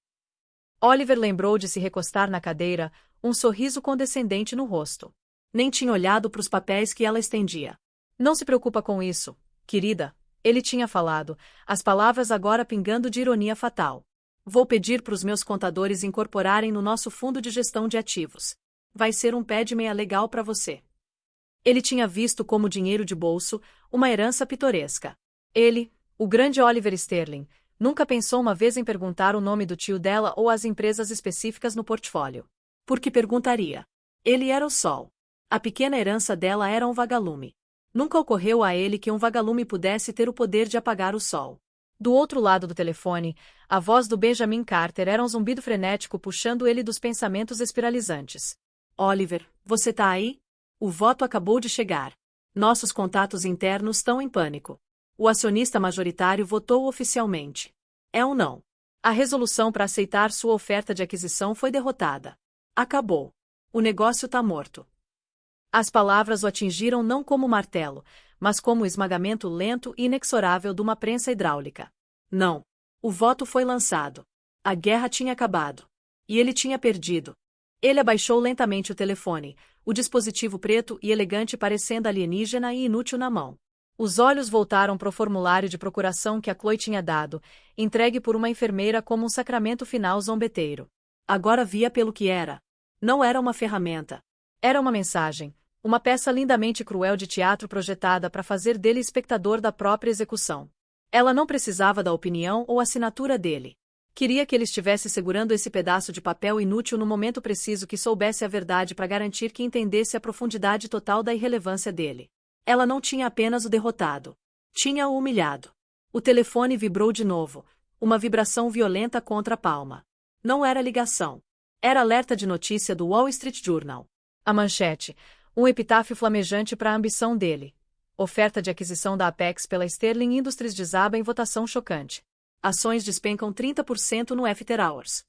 Oliver lembrou de se recostar na cadeira, um sorriso condescendente no rosto. Nem tinha olhado para os papéis que ela estendia. Não se preocupa com isso, querida, ele tinha falado, as palavras agora pingando de ironia fatal. Vou pedir para os meus contadores incorporarem no nosso fundo de gestão de ativos. Vai ser um pé de meia legal para você. Ele tinha visto como dinheiro de bolso, uma herança pitoresca. Ele, O grande Oliver Sterling nunca pensou uma vez em perguntar o nome do tio dela ou as empresas específicas no portfólio. Por que perguntaria? Ele era o sol. A pequena herança dela era um vagalume. Nunca ocorreu a ele que um vagalume pudesse ter o poder de apagar o sol. Do outro lado do telefone, a voz do Benjamin Carter era um zumbido frenético puxando ele dos pensamentos espiralizantes. Oliver, você tá aí? O voto acabou de chegar. Nossos contatos internos estão em pânico. O acionista majoritário votou oficialmente. É ou não? A resolução para aceitar sua oferta de aquisição foi derrotada. Acabou. O negócio tá morto. As palavras o atingiram não como martelo, mas como o esmagamento lento e inexorável de uma prensa hidráulica. Não. O voto foi lançado. A guerra tinha acabado. E ele tinha perdido. Ele abaixou lentamente o telefone, o dispositivo preto e elegante parecendo alienígena e inútil na mão. Os olhos voltaram para o formulário de procuração que a Chloe tinha dado, entregue por uma enfermeira como um sacramento final zombeteiro. Agora via pelo que era. Não era uma ferramenta. Era uma mensagem, uma peça lindamente cruel de teatro projetada para fazer dele espectador da própria execução. Ela não precisava da opinião ou assinatura dele. Queria que ele estivesse segurando esse pedaço de papel inútil no momento preciso que soubesse a verdade para garantir que entendesse a profundidade total da irrelevância dele. Ela não tinha apenas o derrotado. Tinha-o humilhado. O telefone vibrou de novo, uma vibração violenta contra a palma. Não era ligação. Era alerta de notícia do Wall Street Journal. A manchete, um epitáfio flamejante para a ambição dele. Oferta de aquisição da Apex pela Sterling Industries desaba em votação chocante. Ações despencam 30% no After Hours.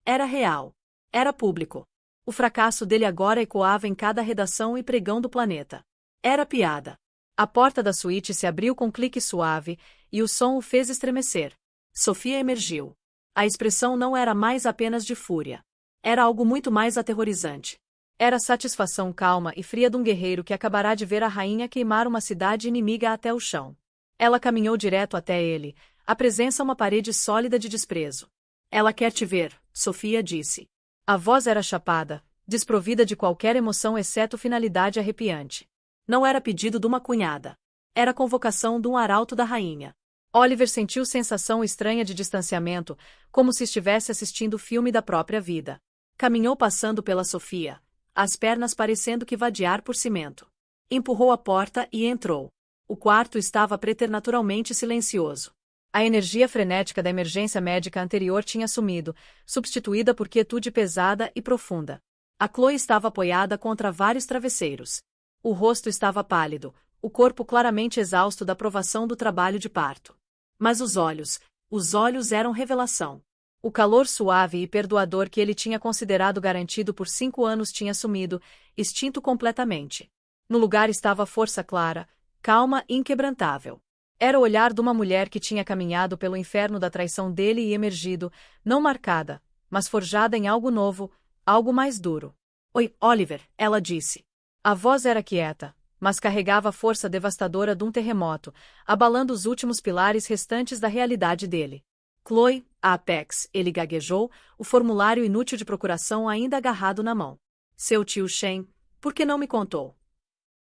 Era real. Era público. O fracasso dele agora ecoava em cada redação e pregão do planeta. Era piada. A porta da suíte se abriu com um clique suave, e o som o fez estremecer. Sofia emergiu. A expressão não era mais apenas de fúria. Era algo muito mais aterrorizante. Era a satisfação calma e fria de um guerreiro que acabará de ver a rainha queimar uma cidade inimiga até o chão. Ela caminhou direto até ele, a presença uma parede sólida de desprezo. Ela quer te ver, Sofia disse. A voz era chapada, desprovida de qualquer emoção exceto finalidade arrepiante. Não era pedido de uma cunhada. Era convocação de um arauto da rainha. Oliver sentiu sensação estranha de distanciamento, como se estivesse assistindo o filme da própria vida. Caminhou passando pela Sofia, as pernas parecendo que vadiar por cimento. Empurrou a porta e entrou. O quarto estava preternaturalmente silencioso. A energia frenética da emergência médica anterior tinha sumido, substituída por quietude pesada e profunda. A Chloe estava apoiada contra vários travesseiros. O rosto estava pálido, o corpo claramente exausto da provação do trabalho de parto. Mas os olhos eram revelação. O calor suave e perdoador que ele tinha considerado garantido por 5 anos tinha sumido, extinto completamente. No lugar estava a força clara, calma e inquebrantável. Era o olhar de uma mulher que tinha caminhado pelo inferno da traição dele e emergido, não marcada, mas forjada em algo novo, algo mais duro. Oi, Oliver, ela disse. A voz era quieta, mas carregava a força devastadora de um terremoto, abalando os últimos pilares restantes da realidade dele. Chloe, a Apex, ele gaguejou, o formulário inútil de procuração ainda agarrado na mão. Seu tio Shen, por que não me contou?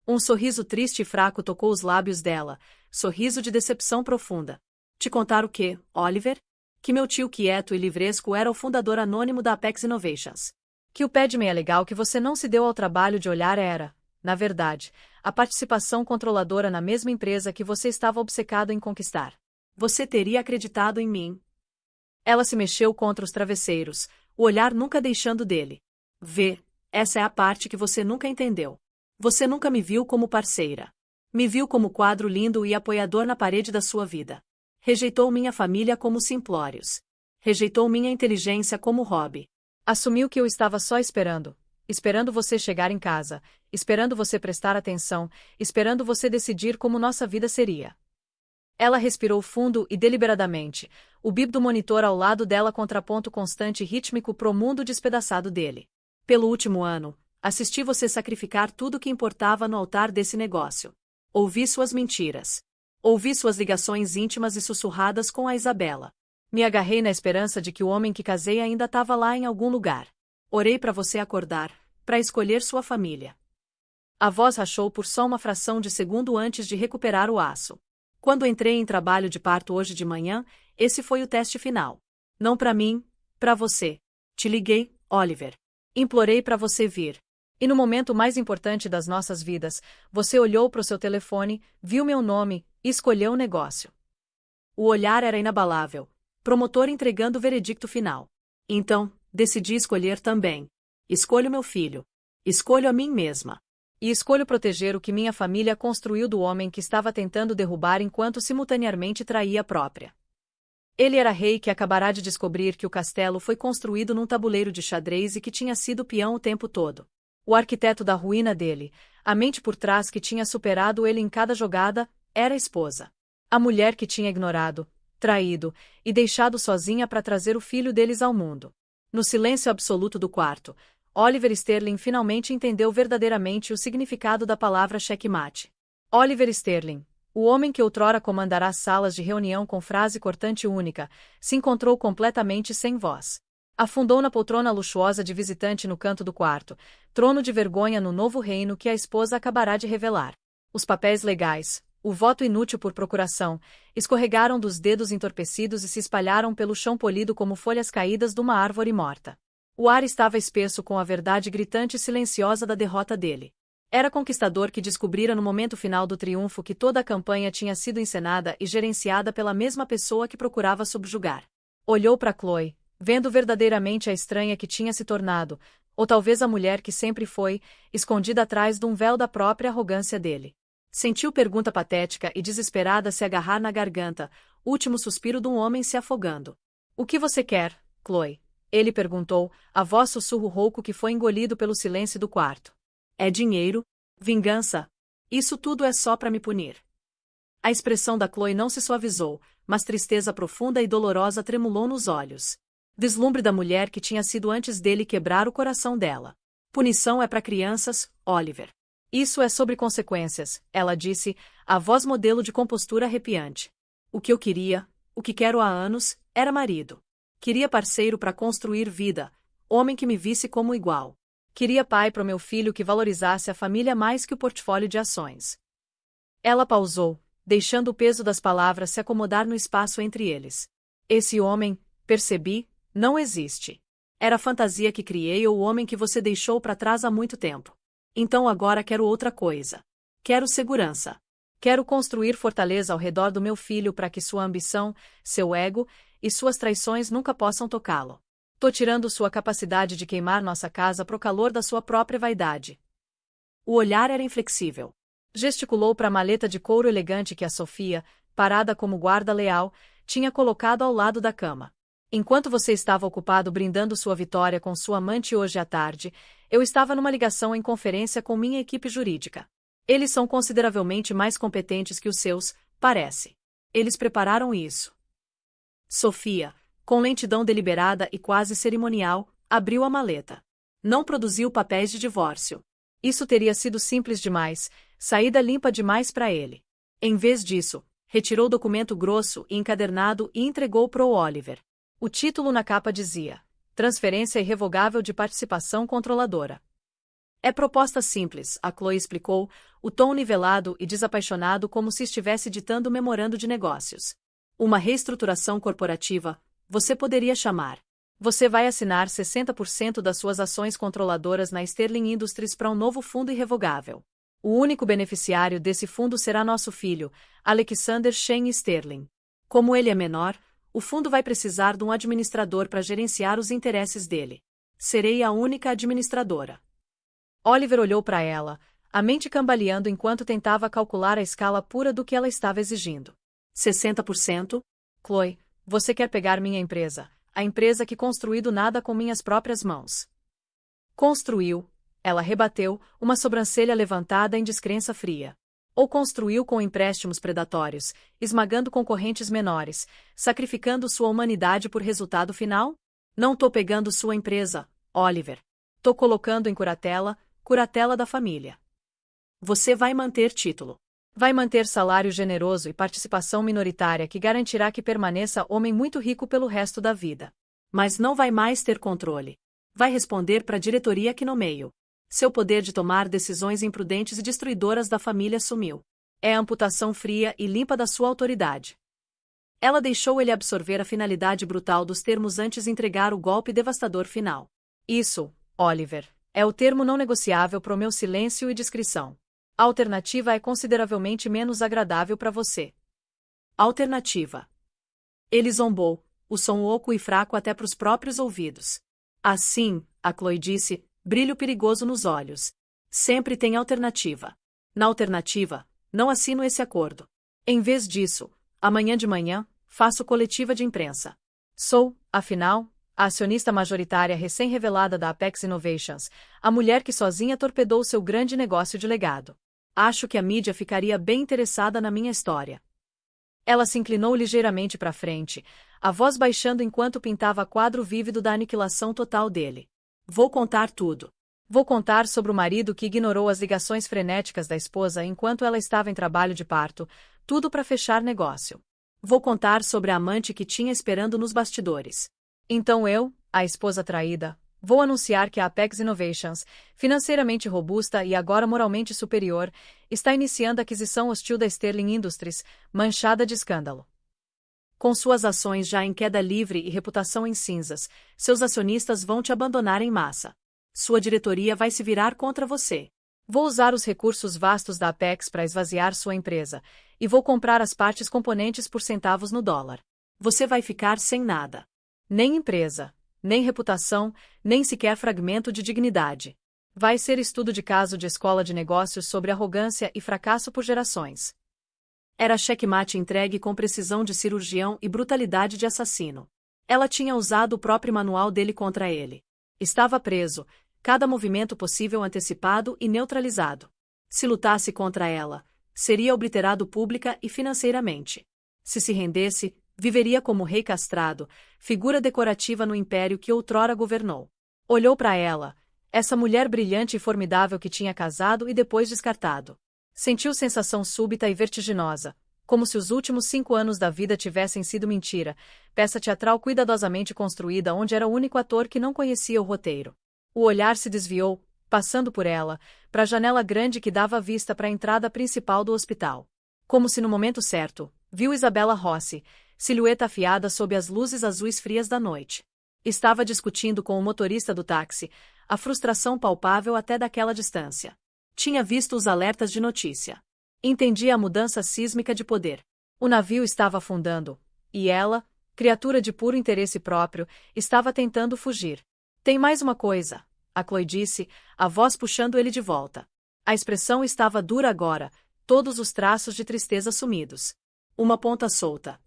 Um sorriso triste e fraco tocou os lábios dela, sorriso de decepção profunda. Te contar o quê, Oliver? Que meu tio quieto e livresco era o fundador anônimo da Apex Innovations. Que o Padme é legal que você não se deu ao trabalho de olhar era, na verdade, a participação controladora na mesma empresa que você estava obcecado em conquistar. Você teria acreditado em mim. Ela se mexeu contra os travesseiros, o olhar nunca deixando dele. Vê, essa é a parte que você nunca entendeu. Você nunca me viu como parceira. Me viu como quadro lindo e apoiador na parede da sua vida. Rejeitou minha família como simplórios. Rejeitou minha inteligência como hobby. Assumiu que eu estava só esperando você chegar em casa, esperando você prestar atenção, esperando você decidir como nossa vida seria. Ela respirou fundo e deliberadamente, o bip do monitor ao lado dela contraponto constante e rítmico pro mundo despedaçado dele. Pelo último ano, assisti você sacrificar tudo que importava no altar desse negócio. Ouvi suas mentiras. Ouvi suas ligações íntimas e sussurradas com a Isabela. Me agarrei na esperança de que o homem que casei ainda estava lá em algum lugar. Orei para você acordar, para escolher sua família. A voz rachou por só uma fração de segundo antes de recuperar o aço. Quando entrei em trabalho de parto hoje de manhã, esse foi o teste final. Não para mim, para você. Te liguei, Oliver. Implorei para você vir. E no momento mais importante das nossas vidas, você olhou para o seu telefone, viu meu nome e escolheu o negócio. O olhar era inabalável. Promotor entregando o veredicto final. Então, decidi escolher também. Escolho meu filho. Escolho a mim mesma. E escolho proteger o que minha família construiu do homem que estava tentando derrubar enquanto simultaneamente traía a própria. Ele era rei que acabará de descobrir que o castelo foi construído num tabuleiro de xadrez e que tinha sido peão o tempo todo. O arquiteto da ruína dele, a mente por trás que tinha superado ele em cada jogada, era a esposa. A mulher que tinha ignorado, traído e deixado sozinha para trazer o filho deles ao mundo. No silêncio absoluto do quarto, Oliver Sterling finalmente entendeu verdadeiramente o significado da palavra checkmate. Oliver Sterling, o homem que outrora comandará salas de reunião com frase cortante única, se encontrou completamente sem voz. Afundou na poltrona luxuosa de visitante no canto do quarto, trono de vergonha no novo reino que a esposa acabará de revelar. Os papéis legais, o voto inútil por procuração, escorregaram dos dedos entorpecidos e se espalharam pelo chão polido como folhas caídas de uma árvore morta. O ar estava espesso com a verdade gritante e silenciosa da derrota dele. Era conquistador que descobrira no momento final do triunfo que toda a campanha tinha sido encenada e gerenciada pela mesma pessoa que procurava subjugar. Olhou para Chloe, vendo verdadeiramente a estranha que tinha se tornado, ou talvez a mulher que sempre foi, escondida atrás de um véu da própria arrogância dele. Sentiu pergunta patética e desesperada se agarrar na garganta, último suspiro de um homem se afogando. O que você quer, Chloe? Ele perguntou, a voz sussurro rouco que foi engolido pelo silêncio do quarto. É dinheiro? Vingança? Isso tudo é só para me punir. A expressão da Chloe não se suavizou, mas tristeza profunda e dolorosa tremulou nos olhos. Vislumbre da mulher que tinha sido antes dele quebrar o coração dela. Punição é para crianças, Oliver. Isso é sobre consequências, ela disse, a voz modelo de compostura arrepiante. O que eu queria, o que quero há anos, era marido. Queria parceiro para construir vida, homem que me visse como igual. Queria pai para o meu filho que valorizasse a família mais que o portfólio de ações. Ela pausou, deixando o peso das palavras se acomodar no espaço entre eles. Esse homem, percebi, não existe. Era a fantasia que criei ou o homem que você deixou para trás há muito tempo. Então agora quero outra coisa. Quero segurança. Quero construir fortaleza ao redor do meu filho para que sua ambição, seu ego e suas traições nunca possam tocá-lo. Tô tirando sua capacidade de queimar nossa casa pro calor da sua própria vaidade. O olhar era inflexível. Gesticulou para a maleta de couro elegante que a Sofia, parada como guarda leal, tinha colocado ao lado da cama. Enquanto você estava ocupado brindando sua vitória com sua amante hoje à tarde, eu estava numa ligação em conferência com minha equipe jurídica. Eles são consideravelmente mais competentes que os seus, parece. Eles prepararam isso. Sofia, com lentidão deliberada e quase cerimonial, abriu a maleta. Não produziu papéis de divórcio. Isso teria sido simples demais, saída limpa demais para ele. Em vez disso, retirou o documento grosso e encadernado e entregou para o Oliver. O título na capa dizia: Transferência irrevogável de participação controladora. É proposta simples, a Chloe explicou, o tom nivelado e desapaixonado como se estivesse ditando um memorando de negócios. Uma reestruturação corporativa, você poderia chamar. Você vai assinar 60% das suas ações controladoras na Sterling Industries para um novo fundo irrevogável. O único beneficiário desse fundo será nosso filho, Alexander Shane Sterling. Como ele é menor, o fundo vai precisar de um administrador para gerenciar os interesses dele. Serei a única administradora. Oliver olhou para ela, a mente cambaleando enquanto tentava calcular a escala pura do que ela estava exigindo. 60%? Chloe, você quer pegar minha empresa, a empresa que construí do nada com minhas próprias mãos. Construiu, ela rebateu, uma sobrancelha levantada em descrença fria. Ou construiu com empréstimos predatórios, esmagando concorrentes menores, sacrificando sua humanidade por resultado final? Não tô pegando sua empresa, Oliver. Tô colocando em curatela da família. Você vai manter título. Vai manter salário generoso e participação minoritária que garantirá que permaneça homem muito rico pelo resto da vida. Mas não vai mais ter controle. Vai responder para a diretoria que nomeio. Seu poder de tomar decisões imprudentes e destruidoras da família sumiu. É a amputação fria e limpa da sua autoridade. Ela deixou ele absorver a finalidade brutal dos termos antes de entregar o golpe devastador final. Isso, Oliver, é o termo não negociável para o meu silêncio e discrição. A alternativa é consideravelmente menos agradável para você. Alternativa. Ele zombou, o som oco e fraco até para os próprios ouvidos. Assim, a Chloe disse, brilho perigoso nos olhos. Sempre tem alternativa. Na alternativa, não assino esse acordo. Em vez disso, amanhã de manhã, faço coletiva de imprensa. Sou, afinal, a acionista majoritária recém-revelada da Apex Innovations, a mulher que sozinha torpedou seu grande negócio de legado. Acho que a mídia ficaria bem interessada na minha história. Ela se inclinou ligeiramente para frente, a voz baixando enquanto pintava quadro vívido da aniquilação total dele. Vou contar tudo. Vou contar sobre o marido que ignorou as ligações frenéticas da esposa enquanto ela estava em trabalho de parto, tudo para fechar negócio. Vou contar sobre a amante que tinha esperando nos bastidores. Então eu, a esposa traída, vou anunciar que a Apex Innovations, financeiramente robusta e agora moralmente superior, está iniciando a aquisição hostil da Sterling Industries, manchada de escândalo. Com suas ações já em queda livre e reputação em cinzas, seus acionistas vão te abandonar em massa. Sua diretoria vai se virar contra você. Vou usar os recursos vastos da Apex para esvaziar sua empresa, e vou comprar as partes componentes por centavos no dólar. Você vai ficar sem nada. Nem empresa, nem reputação, nem sequer fragmento de dignidade. Vai ser estudo de caso de escola de negócios sobre arrogância e fracasso por gerações. Era checkmate entregue com precisão de cirurgião e brutalidade de assassino. Ela tinha usado o próprio manual dele contra ele. Estava preso, cada movimento possível antecipado e neutralizado. Se lutasse contra ela, seria obliterado pública e financeiramente. Se rendesse, viveria como rei castrado, figura decorativa no império que outrora governou. Olhou para ela, essa mulher brilhante e formidável que tinha casado e depois descartado. Sentiu sensação súbita e vertiginosa, como se os últimos 5 anos da vida tivessem sido mentira, peça teatral cuidadosamente construída onde era o único ator que não conhecia o roteiro. O olhar se desviou, passando por ela, para a janela grande que dava vista para a entrada principal do hospital. Como se no momento certo, viu Isabella Rossi, silhueta afiada sob as luzes azuis frias da noite. Estava discutindo com o motorista do táxi, a frustração palpável até daquela distância. Tinha visto os alertas de notícia. Entendia a mudança sísmica de poder. O navio estava afundando, e ela, criatura de puro interesse próprio, estava tentando fugir. Tem mais uma coisa, a Chloe disse, a voz puxando ele de volta. A expressão estava dura agora, todos os traços de tristeza sumidos. Uma ponta solta.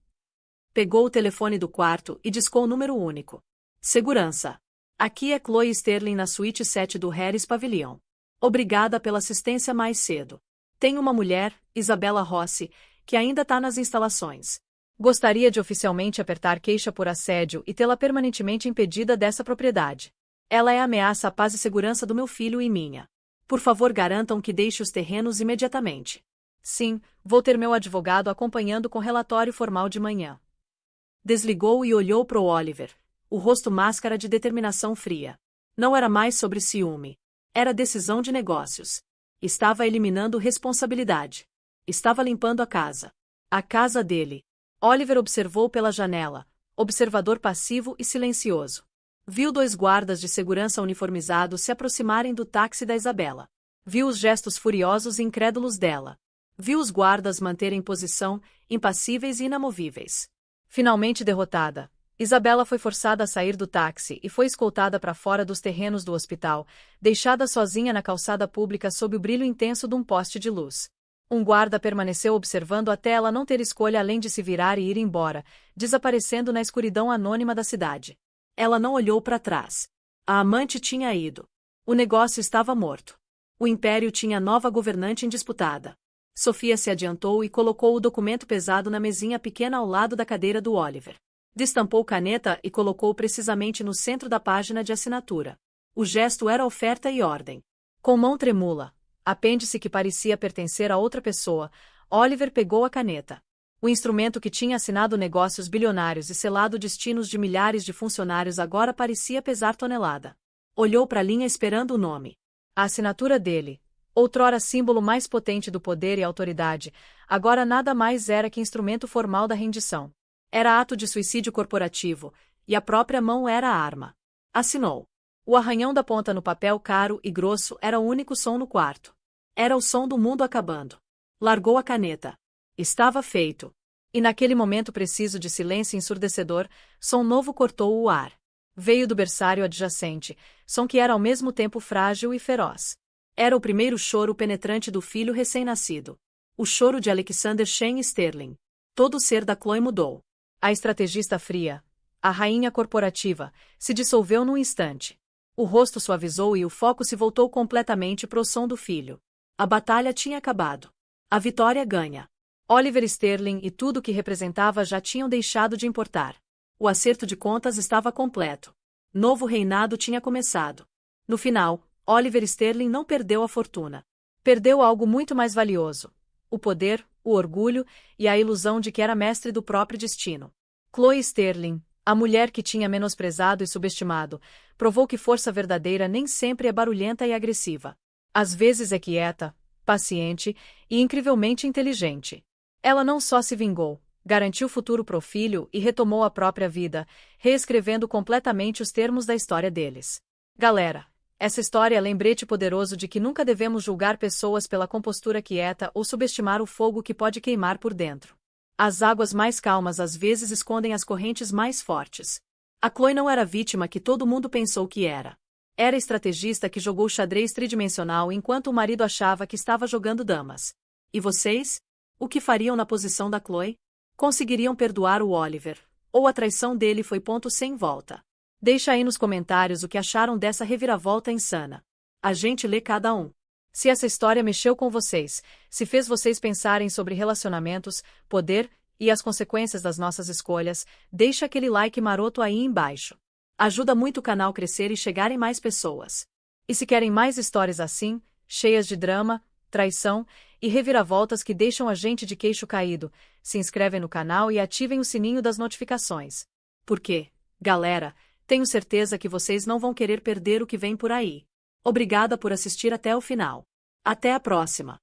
Pegou o telefone do quarto e discou o número único. Segurança. Aqui é Chloe Sterling na suíte 7 do Harris Pavilion. Obrigada pela assistência mais cedo. Tem uma mulher, Isabella Rossi, que ainda está nas instalações. Gostaria de oficialmente apertar queixa por assédio e tê-la permanentemente impedida dessa propriedade. Ela é ameaça à paz e segurança do meu filho e minha. Por favor, garantam que deixe os terrenos imediatamente. Sim, vou ter meu advogado acompanhando com relatório formal de manhã. Desligou e olhou para o Oliver, o rosto máscara de determinação fria. Não era mais sobre ciúme. Era decisão de negócios. Estava eliminando responsabilidade. Estava limpando a casa. A casa dele. Oliver observou pela janela, observador passivo e silencioso. Viu 2 guardas de segurança uniformizados se aproximarem do táxi da Isabella. Viu os gestos furiosos e incrédulos dela. Viu os guardas manterem posição, impassíveis e inamovíveis. Finalmente derrotada, Isabella foi forçada a sair do táxi e foi escoltada para fora dos terrenos do hospital, deixada sozinha na calçada pública sob o brilho intenso de um poste de luz. Um guarda permaneceu observando até ela não ter escolha além de se virar e ir embora, desaparecendo na escuridão anônima da cidade. Ela não olhou para trás. A amante tinha ido. O negócio estava morto. O império tinha nova governante indisputada. Sofia se adiantou e colocou o documento pesado na mesinha pequena ao lado da cadeira do Oliver. Destampou caneta e colocou precisamente no centro da página de assinatura. O gesto era oferta e ordem. Com mão tremula, apêndice que parecia pertencer a outra pessoa, Oliver pegou a caneta. O instrumento que tinha assinado negócios bilionários e selado destinos de milhares de funcionários agora parecia pesar tonelada. Olhou para a linha esperando o nome. A assinatura dele, Outrora símbolo mais potente do poder e autoridade, agora nada mais era que instrumento formal da rendição. Era ato de suicídio corporativo, e a própria mão era a arma. Assinou. O arranhão da ponta no papel caro e grosso era o único som no quarto. Era o som do mundo acabando. Largou a caneta. Estava feito. E naquele momento preciso de silêncio ensurdecedor, som novo cortou o ar. Veio do berçário adjacente, som que era ao mesmo tempo frágil e feroz. Era o primeiro choro penetrante do filho recém-nascido. O choro de Alexander Shane Sterling. Todo o ser da Chloe mudou. A estrategista fria, a rainha corporativa, se dissolveu num instante. O rosto suavizou e o foco se voltou completamente pro som do filho. A batalha tinha acabado. A vitória ganha. Oliver Sterling e tudo o que representava já tinham deixado de importar. O acerto de contas estava completo. Novo reinado tinha começado. No final, Oliver Sterling não perdeu a fortuna. Perdeu algo muito mais valioso: o poder, o orgulho e a ilusão de que era mestre do próprio destino. Chloe Sterling, a mulher que tinha menosprezado e subestimado, provou que força verdadeira nem sempre é barulhenta e agressiva. Às vezes é quieta, paciente e incrivelmente inteligente. Ela não só se vingou, garantiu futuro pro filho e retomou a própria vida, reescrevendo completamente os termos da história deles. Galera, essa história é lembrete poderoso de que nunca devemos julgar pessoas pela compostura quieta ou subestimar o fogo que pode queimar por dentro. As águas mais calmas às vezes escondem as correntes mais fortes. A Chloe não era a vítima que todo mundo pensou que era. Era a estrategista que jogou xadrez tridimensional enquanto o marido achava que estava jogando damas. E vocês? O que fariam na posição da Chloe? Conseguiriam perdoar o Oliver? Ou a traição dele foi ponto sem volta? Deixa aí nos comentários o que acharam dessa reviravolta insana. A gente lê cada um. Se essa história mexeu com vocês, se fez vocês pensarem sobre relacionamentos, poder e as consequências das nossas escolhas, deixa aquele like maroto aí embaixo. Ajuda muito o canal crescer e chegar em mais pessoas. E se querem mais histórias assim, cheias de drama, traição e reviravoltas que deixam a gente de queixo caído, se inscrevem no canal e ativem o sininho das notificações. Porque, galera, tenho certeza que vocês não vão querer perder o que vem por aí. Obrigada por assistir até o final. Até a próxima!